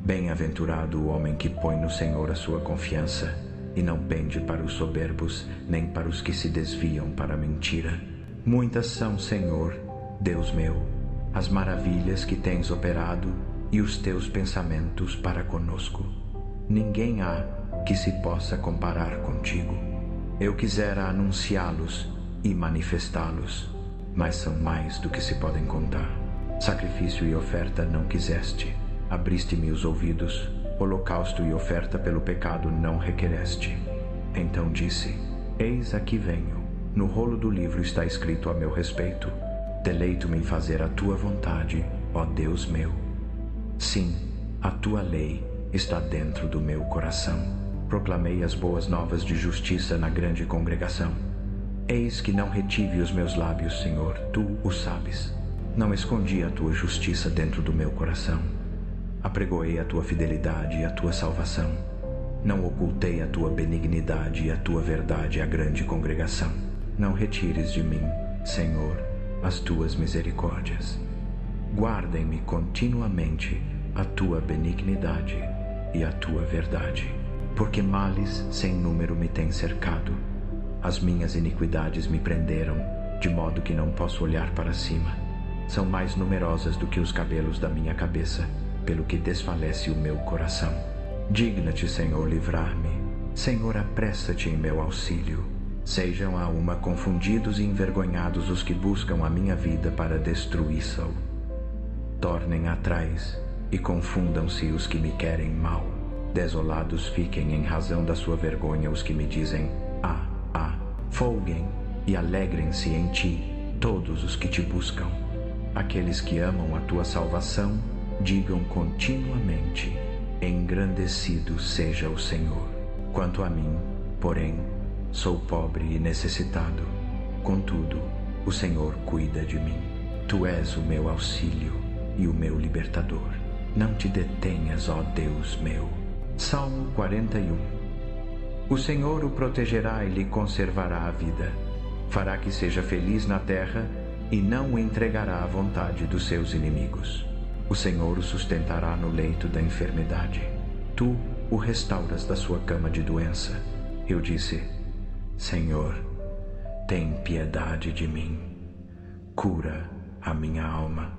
Bem-aventurado o homem que põe no Senhor a sua confiança e não pende para os soberbos, nem para os que se desviam para a mentira. Muitas são, Senhor, Deus meu, as maravilhas que tens operado e os teus pensamentos para conosco. Ninguém há que se possa comparar contigo. Eu quisera anunciá-los e manifestá-los, mas são mais do que se podem contar. Sacrifício e oferta não quiseste, abriste-me os ouvidos, holocausto e oferta pelo pecado não requereste. Então disse, eis aqui venho, no rolo do livro está escrito a meu respeito, deleito-me em fazer a tua vontade, ó Deus meu. Sim, a tua lei está dentro do meu coração. Proclamei as boas novas de justiça na grande congregação. Eis que não retive os meus lábios, Senhor, tu o sabes. Não escondi a tua justiça dentro do meu coração. Apregoei a tua fidelidade e a tua salvação. Não ocultei a tua benignidade e a tua verdade à grande congregação. Não retires de mim, Senhor, as tuas misericórdias. Guardem-me continuamente a tua benignidade e a tua verdade, porque males sem número me têm cercado. As minhas iniquidades me prenderam, de modo que não posso olhar para cima. São mais numerosas do que os cabelos da minha cabeça, pelo que desfalece o meu coração. Digna-te, Senhor, livrar-me. Senhor, apressa-te em meu auxílio. Sejam a uma confundidos e envergonhados os que buscam a minha vida para destruí-la. Tornem atrás e confundam-se os que me querem mal. Desolados fiquem em razão da sua vergonha os que me dizem, folguem e alegrem-se em ti todos os que te buscam. Aqueles que amam a tua salvação, digam continuamente, engrandecido seja o Senhor. Quanto a mim, porém, sou pobre e necessitado. Contudo, o Senhor cuida de mim. Tu és o meu auxílio e o meu libertador. Não te detenhas, ó Deus meu. Salmo 41. O Senhor o protegerá e lhe conservará a vida. Fará que seja feliz na terra e não o entregará à vontade dos seus inimigos. O Senhor o sustentará no leito da enfermidade. Tu o restauras da sua cama de doença. Eu disse, Senhor, tem piedade de mim. Cura a minha alma,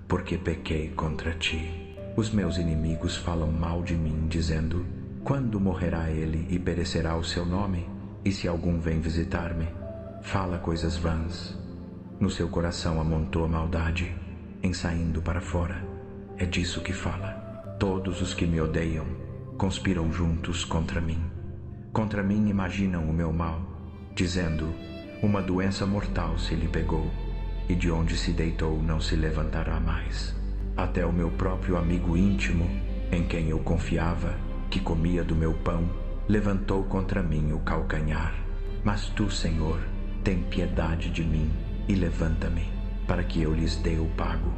porque pequei contra ti. Os meus inimigos falam mal de mim, dizendo, quando morrerá ele e perecerá o seu nome? E se algum vem visitar-me, fala coisas vãs. No seu coração amontoa maldade, em saindo para fora. É disso que fala. Todos os que me odeiam conspiram juntos contra mim. Contra mim imaginam o meu mal, dizendo: uma doença mortal se lhe pegou, e de onde se deitou não se levantará mais. Até o meu próprio amigo íntimo, em quem eu confiava, que comia do meu pão, levantou contra mim o calcanhar. Mas tu, Senhor, tem piedade de mim e levanta-me, para que eu lhes dê o pago.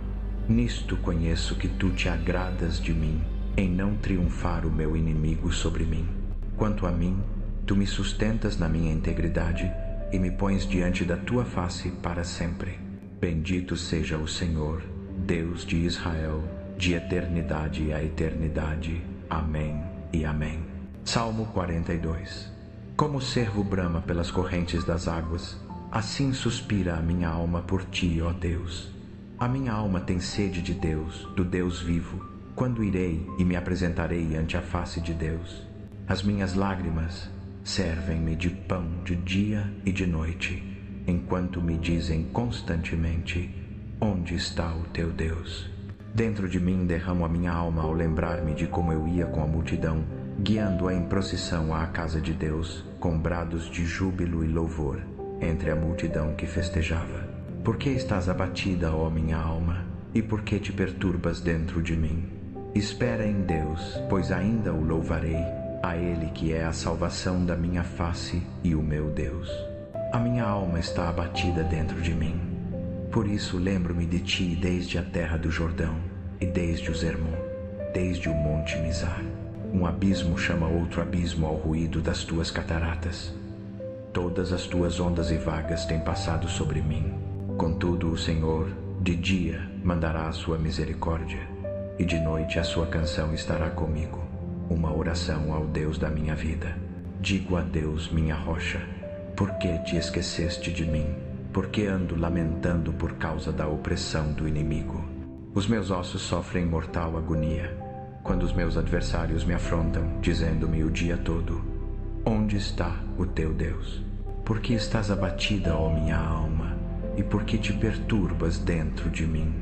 Nisto conheço que tu te agradas de mim, em não triunfar o meu inimigo sobre mim. Quanto a mim, tu me sustentas na minha integridade e me pões diante da tua face para sempre. Bendito seja o Senhor, Deus de Israel, de eternidade a eternidade. Amém e amém. Salmo 42. Como o cervo brama pelas correntes das águas, assim suspira a minha alma por ti, ó Deus. A minha alma tem sede de Deus, do Deus vivo. Quando irei e me apresentarei ante a face de Deus? As minhas lágrimas servem-me de pão de dia e de noite, enquanto me dizem constantemente: onde está o teu Deus? Dentro de mim derramo a minha alma ao lembrar-me de como eu ia com a multidão, guiando-a em procissão à casa de Deus, com brados de júbilo e louvor, entre a multidão que festejava. Por que estás abatida, ó minha alma? E por que te perturbas dentro de mim? Espera em Deus, pois ainda o louvarei, a Ele que é a salvação da minha face e o meu Deus. A minha alma está abatida dentro de mim. Por isso lembro-me de ti desde a terra do Jordão e desde o Hermon, desde o monte Mizar. Um abismo chama outro abismo ao ruído das tuas cataratas. Todas as tuas ondas e vagas têm passado sobre mim. Contudo, o Senhor, de dia, mandará a sua misericórdia, e de noite a sua canção estará comigo, uma oração ao Deus da minha vida. Digo a Deus, minha rocha: por que te esqueceste de mim? Por que ando lamentando por causa da opressão do inimigo? Os meus ossos sofrem mortal agonia, quando os meus adversários me afrontam, dizendo-me o dia todo: onde está o teu Deus? Por que estás abatida, ó minha alma? E por que te perturbas dentro de mim?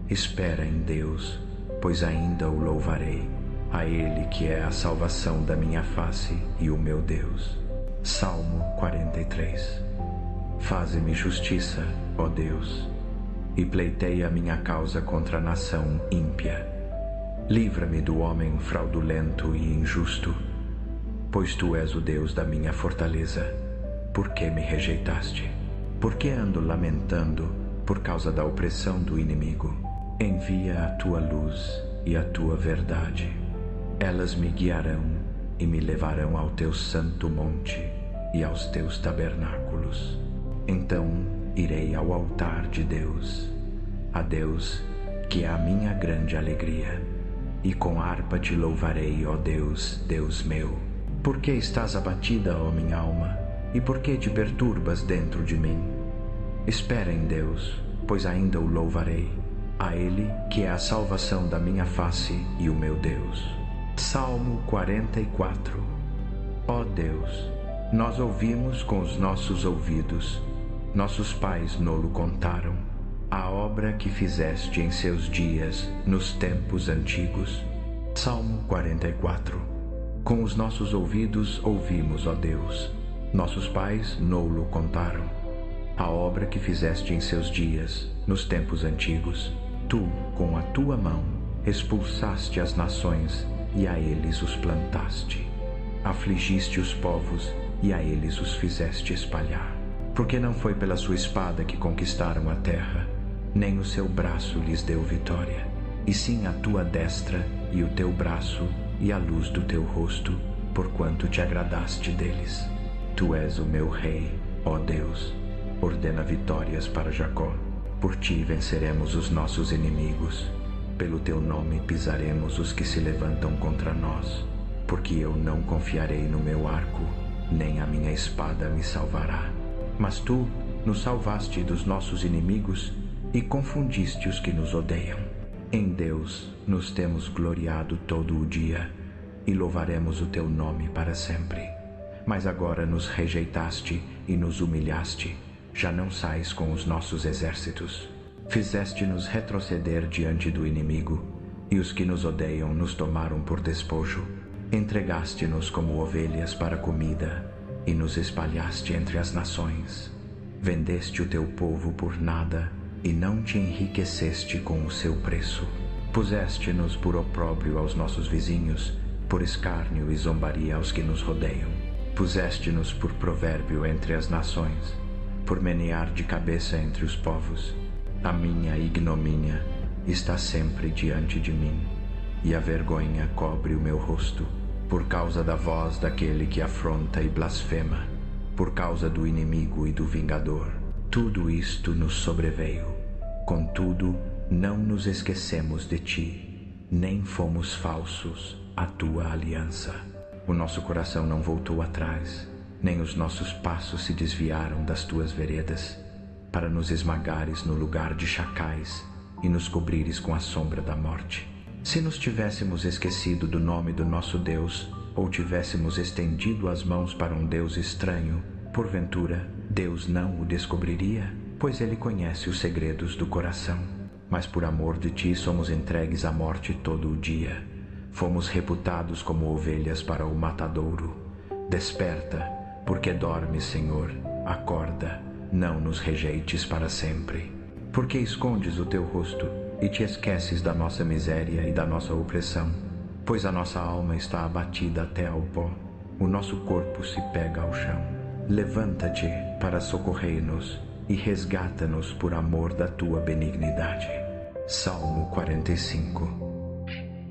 Espera em Deus, pois ainda o louvarei, a Ele que é a salvação da minha face e o meu Deus. Salmo 43. Faze-me justiça, ó Deus, e pleiteia a minha causa contra a nação ímpia. Livra-me do homem fraudulento e injusto, pois tu és o Deus da minha fortaleza. Por que me rejeitaste? Por que ando lamentando por causa da opressão do inimigo? Envia a tua luz e a tua verdade. Elas me guiarão e me levarão ao teu santo monte e aos teus tabernáculos. Então irei ao altar de Deus, a Deus que é a minha grande alegria, e com harpa te louvarei, ó Deus, Deus meu. Por que estás abatida, ó minha alma? E por que te perturbas dentro de mim? Espera em Deus, pois ainda o louvarei, a Ele que é a salvação da minha face e o meu Deus. Salmo 44. Ó Deus, nós ouvimos com os nossos ouvidos, nossos pais nolo contaram, a obra que fizeste em seus dias, nos tempos antigos. Salmo 44. Com os nossos ouvidos ouvimos, ó Deus, nossos pais nolo contaram, a obra que fizeste em seus dias, nos tempos antigos. Tu, com a tua mão, expulsaste as nações e a eles os plantaste. Afligiste os povos e a eles os fizeste espalhar. Porque não foi pela sua espada que conquistaram a terra, nem o seu braço lhes deu vitória, e sim a tua destra e o teu braço e a luz do teu rosto, porquanto te agradaste deles. Tu és o meu rei, ó Deus, ordena vitórias para Jacó. Por ti venceremos os nossos inimigos, pelo teu nome pisaremos os que se levantam contra nós, porque eu não confiarei no meu arco, nem a minha espada me salvará. Mas tu nos salvaste dos nossos inimigos e confundiste os que nos odeiam. Em Deus nos temos gloriado todo o dia e louvaremos o teu nome para sempre. Mas agora nos rejeitaste e nos humilhaste, já não sais com os nossos exércitos. Fizeste-nos retroceder diante do inimigo, e os que nos odeiam nos tomaram por despojo. Entregaste-nos como ovelhas para comida e nos espalhaste entre as nações. Vendeste o teu povo por nada e não te enriqueceste com o seu preço. Puseste-nos por opróbrio aos nossos vizinhos, por escárnio e zombaria aos que nos rodeiam. Puseste-nos por provérbio entre as nações, por menear de cabeça entre os povos. A minha ignomínia está sempre diante de mim, e a vergonha cobre o meu rosto, por causa da voz daquele que afronta e blasfema, por causa do inimigo e do vingador. Tudo isto nos sobreveio. Contudo, não nos esquecemos de ti, nem fomos falsos à tua aliança. O nosso coração não voltou atrás, nem os nossos passos se desviaram das tuas veredas, para nos esmagares no lugar de chacais e nos cobrires com a sombra da morte. Se nos tivéssemos esquecido do nome do nosso Deus, ou tivéssemos estendido as mãos para um Deus estranho, porventura Deus não o descobriria, pois ele conhece os segredos do coração. Mas por amor de ti somos entregues à morte todo o dia. Fomos reputados como ovelhas para o matadouro. Desperta, porque dormes, Senhor. Acorda, não nos rejeites para sempre. Porque escondes o teu rosto e te esqueces da nossa miséria e da nossa opressão? Pois a nossa alma está abatida até ao pó, o nosso corpo se pega ao chão. Levanta-te para socorrer-nos e resgata-nos por amor da tua benignidade. Salmo 45.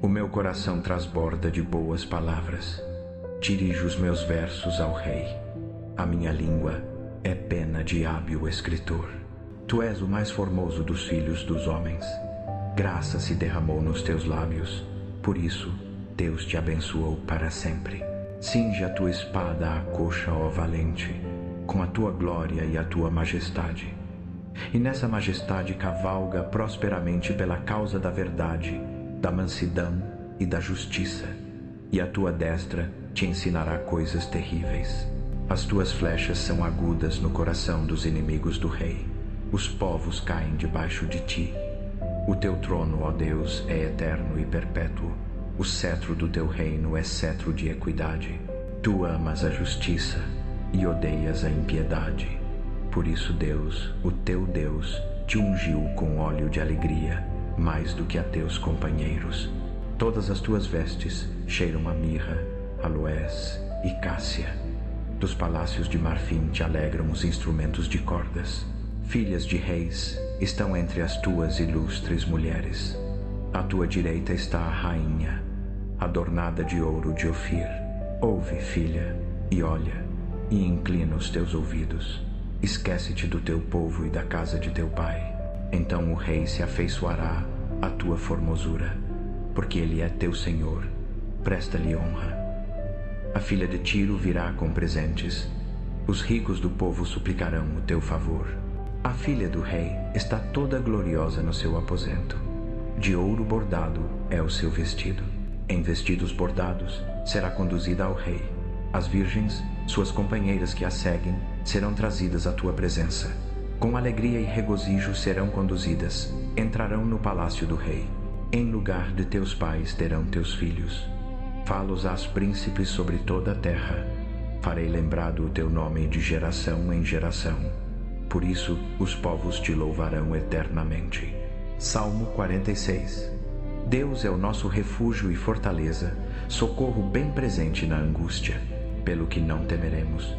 O meu coração transborda de boas palavras. Dirijo os meus versos ao Rei. A minha língua é pena de hábil escritor. Tu és o mais formoso dos filhos dos homens. Graça se derramou nos teus lábios. Por isso, Deus te abençoou para sempre. Cinge a tua espada à coxa, ó valente, com a tua glória e a tua majestade. E nessa majestade cavalga prosperamente pela causa da verdade, da mansidão e da justiça. E a tua destra te ensinará coisas terríveis. As tuas flechas são agudas no coração dos inimigos do rei. Os povos caem debaixo de ti. O teu trono, ó Deus, é eterno e perpétuo. O cetro do teu reino é cetro de equidade. Tu amas a justiça e odeias a impiedade. Por isso Deus, o teu Deus, te ungiu com óleo de alegria, mais do que a teus companheiros. Todas as tuas vestes cheiram a mirra, aloés e cássia. Dos palácios de marfim te alegram os instrumentos de cordas. Filhas de reis estão entre as tuas ilustres mulheres. À tua direita está a rainha, adornada de ouro de Ofir. Ouve, filha, e olha, e inclina os teus ouvidos. Esquece-te do teu povo e da casa de teu pai. Então o rei se afeiçoará à tua formosura, porque ele é teu senhor. Presta-lhe honra. A filha de Tiro virá com presentes. Os ricos do povo suplicarão o teu favor. A filha do rei está toda gloriosa no seu aposento. De ouro bordado é o seu vestido. Em vestidos bordados será conduzida ao rei. As virgens, suas companheiras que a seguem, serão trazidas à tua presença. Com alegria e regozijo serão conduzidas. Entrarão no palácio do rei. Em lugar de teus pais terão teus filhos. Fá-los-ás príncipes sobre toda a terra. Farei lembrado o teu nome de geração em geração. Por isso os povos te louvarão eternamente. Salmo 46. Deus é o nosso refúgio e fortaleza, socorro bem presente na angústia, pelo que não temeremos,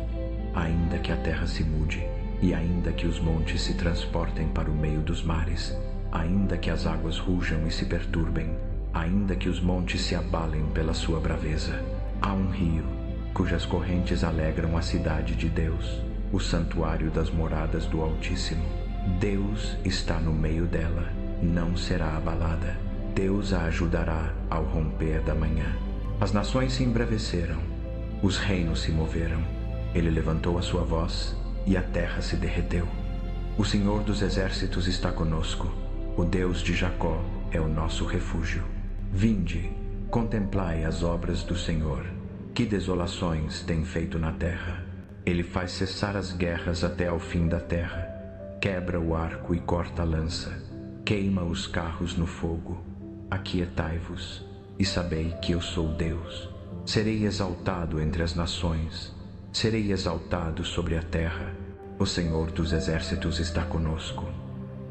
ainda que a terra se mude, e ainda que os montes se transportem para o meio dos mares, ainda que as águas rujam e se perturbem, ainda que os montes se abalem pela sua braveza. Há um rio, cujas correntes alegram a cidade de Deus, o santuário das moradas do Altíssimo. Deus está no meio dela, não será abalada. Deus a ajudará ao romper da manhã. As nações se embraveceram, os reinos se moveram. Ele levantou a sua voz e a terra se derreteu. O Senhor dos exércitos está conosco. O Deus de Jacó é o nosso refúgio. Vinde, contemplai as obras do Senhor. Que desolações tem feito na terra. Ele faz cessar as guerras até ao fim da terra. Quebra o arco e corta a lança. Queima os carros no fogo. Aquietai-vos e sabei que eu sou Deus. Serei exaltado entre as nações, serei exaltado sobre a terra. O Senhor dos exércitos está conosco.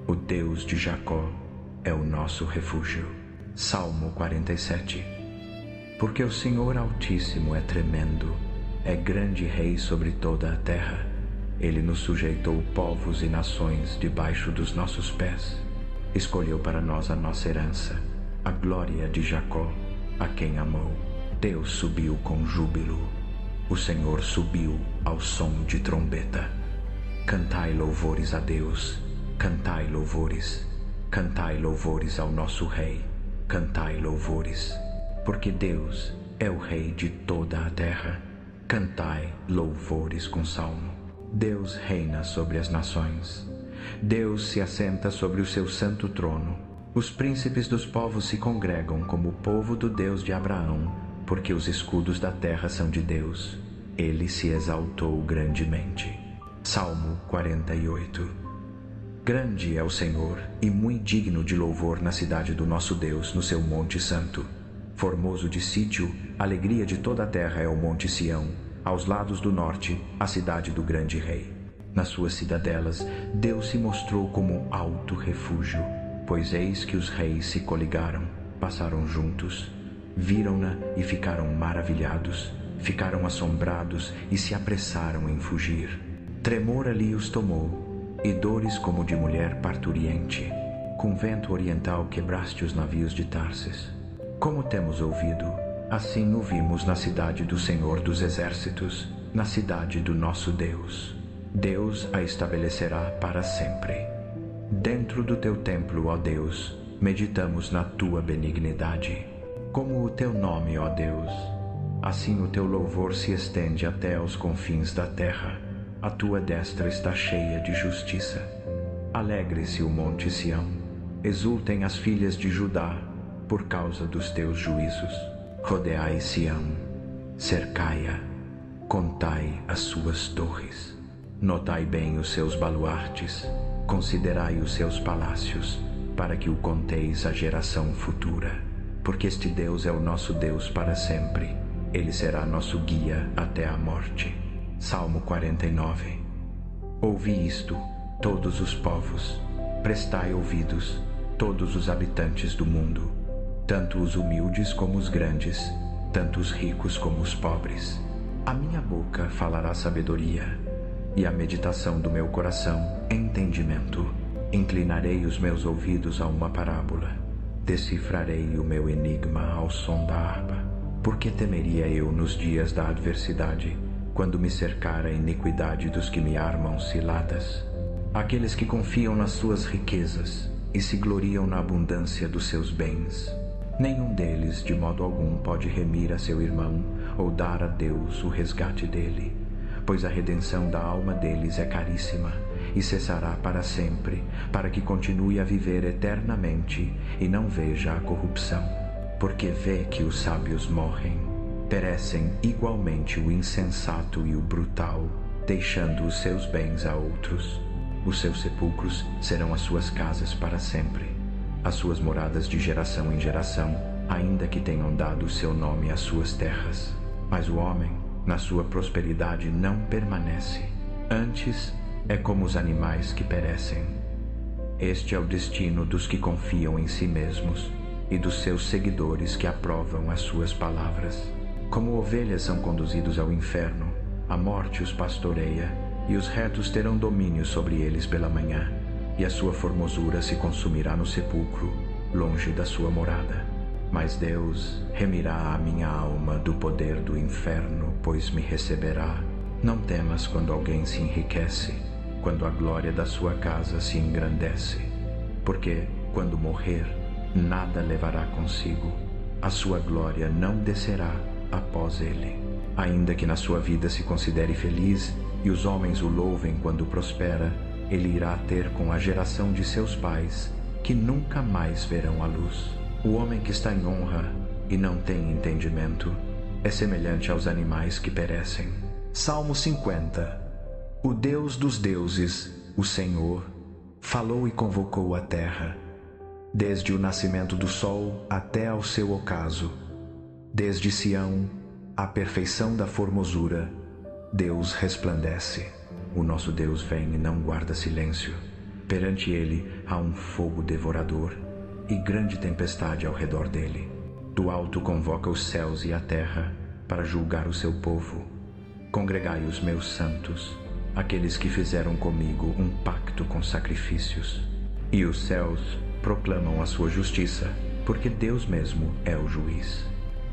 O Deus de Jacó é o nosso refúgio. Salmo 47. Porque o Senhor Altíssimo é tremendo, é grande Rei sobre toda a terra. Ele nos sujeitou povos e nações debaixo dos nossos pés. Escolheu para nós a nossa herança, a glória de Jacó, a quem amou. Deus subiu com júbilo. O Senhor subiu ao som de trombeta. Cantai louvores a Deus, cantai louvores. Cantai louvores ao nosso Rei, cantai louvores. Porque Deus é o Rei de toda a terra. Cantai louvores com salmo. Deus reina sobre as nações. Deus se assenta sobre o seu santo trono. Os príncipes dos povos se congregam como o povo do Deus de Abraão, porque os escudos da terra são de Deus. Ele se exaltou grandemente. Salmo 48. Grande é o Senhor e muito digno de louvor na cidade do nosso Deus, no seu monte santo. Formoso de sítio, alegria de toda a terra é o monte Sião, aos lados do norte, a cidade do grande rei. Nas suas cidadelas, Deus se mostrou como alto refúgio, pois eis que os reis se coligaram, passaram juntos, viram-na e ficaram maravilhados, ficaram assombrados e se apressaram em fugir. Tremor ali os tomou, e dores como de mulher parturiente. Com vento oriental quebraste os navios de Tarsis. Como temos ouvido, assim o vimos na cidade do Senhor dos Exércitos, na cidade do nosso Deus. Deus a estabelecerá para sempre. Dentro do teu templo, ó Deus, meditamos na tua benignidade. Como o teu nome, ó Deus, assim o teu louvor se estende até aos confins da terra. A tua destra está cheia de justiça. Alegre-se o monte Sião, exultem as filhas de Judá, por causa dos teus juízos. Rodeai Sião, cercai-a, contai as suas torres. Notai bem os seus baluartes, considerai os seus palácios, para que o conteis à geração futura. Porque este Deus é o nosso Deus para sempre. Ele será nosso guia até a morte. Salmo 49. Ouvi isto, todos os povos. Prestai ouvidos, todos os habitantes do mundo. Tanto os humildes como os grandes, tanto os ricos como os pobres. A minha boca falará sabedoria, e a meditação do meu coração, entendimento. Inclinarei os meus ouvidos a uma parábola, decifrarei o meu enigma ao som da harpa. Por que temeria eu nos dias da adversidade, quando me cercar a iniquidade dos que me armam ciladas? Aqueles que confiam nas suas riquezas e se gloriam na abundância dos seus bens. Nenhum deles, de modo algum, pode remir a seu irmão ou dar a Deus o resgate dele, pois a redenção da alma deles é caríssima e cessará para sempre, para que continue a viver eternamente e não veja a corrupção. Porque vê que os sábios morrem, perecem igualmente o insensato e o brutal, deixando os seus bens a outros. Os seus sepulcros serão as suas casas para sempre, as suas moradas de geração em geração, ainda que tenham dado o seu nome às suas terras. Mas o homem, na sua prosperidade, não permanece. Antes, é como os animais que perecem. Este é o destino dos que confiam em si mesmos e dos seus seguidores que aprovam as suas palavras. Como ovelhas são conduzidos ao inferno, a morte os pastoreia, e os retos terão domínio sobre eles pela manhã, e a sua formosura se consumirá no sepulcro, longe da sua morada. Mas Deus remirá a minha alma do poder do inferno, pois me receberá. Não temas quando alguém se enriquece, quando a glória da sua casa se engrandece, porque, quando morrer, nada levará consigo, a sua glória não descerá após ele. Ainda que na sua vida se considere feliz e os homens o louvem quando prospera, ele irá ter com a geração de seus pais, que nunca mais verão a luz. O homem que está em honra e não tem entendimento é semelhante aos animais que perecem. Salmo 50. O Deus dos deuses, o Senhor, falou e convocou a terra, desde o nascimento do sol até ao seu ocaso, desde Sião À perfeição da formosura, Deus resplandece. O nosso Deus vem e não guarda silêncio. Perante ele há um fogo devorador e grande tempestade ao redor dele. Do alto convoca os céus e a terra para julgar o seu povo. Congregai os meus santos, aqueles que fizeram comigo um pacto com sacrifícios. E os céus proclamam a sua justiça, porque Deus mesmo é o juiz.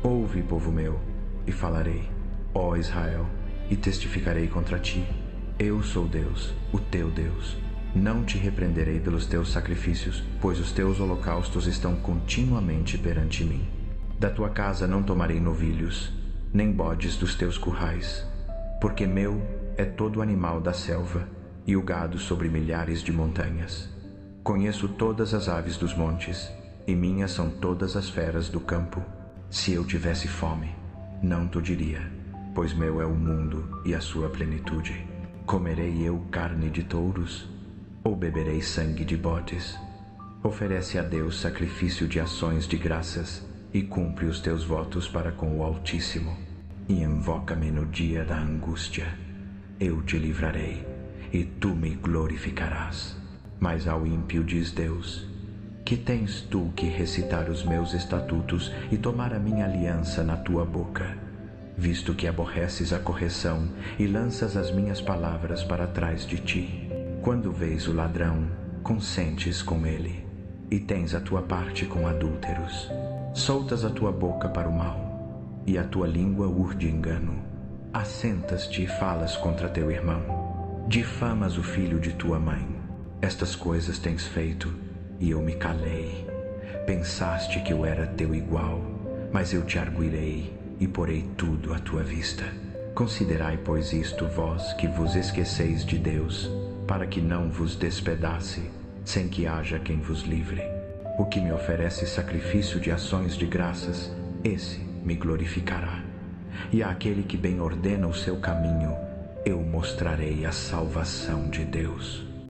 Ouve, povo meu, e falarei, ó Israel, e testificarei contra ti. Eu sou Deus, o teu Deus. Não te repreenderei pelos teus sacrifícios, pois os teus holocaustos estão continuamente perante mim. Da tua casa não tomarei novilhos, nem bodes dos teus currais, porque meu é todo animal da selva e o gado sobre milhares de montanhas. Conheço todas as aves dos montes, e minhas são todas as feras do campo. Se eu tivesse fome, não te diria, pois meu é o mundo e a sua plenitude. Comerei eu carne de touros, ou beberei sangue de bodes? Oferece a Deus sacrifício de ações de graças, e cumpre os teus votos para com o Altíssimo. E invoca-me no dia da angústia. Eu te livrarei, e tu me glorificarás. Mas ao ímpio diz Deus, que tens tu que recitar os meus estatutos e tomar a minha aliança na tua boca, visto que aborreces a correção e lanças as minhas palavras para trás de ti. Quando vês o ladrão, consentes com ele, e tens a tua parte com adúlteros. Soltas a tua boca para o mal, e a tua língua urde engano. Assentas-te e falas contra teu irmão. Difamas o filho de tua mãe. Estas coisas tens feito, e eu me calei. Pensaste que eu era teu igual, mas eu te arguirei, e porei tudo à tua vista. Considerai, pois, isto vós que vos esqueceis de Deus, para que não vos despedace, sem que haja quem vos livre. O que me oferece sacrifício de ações de graças, esse me glorificará. E àquele que bem ordena o seu caminho, eu mostrarei a salvação de Deus.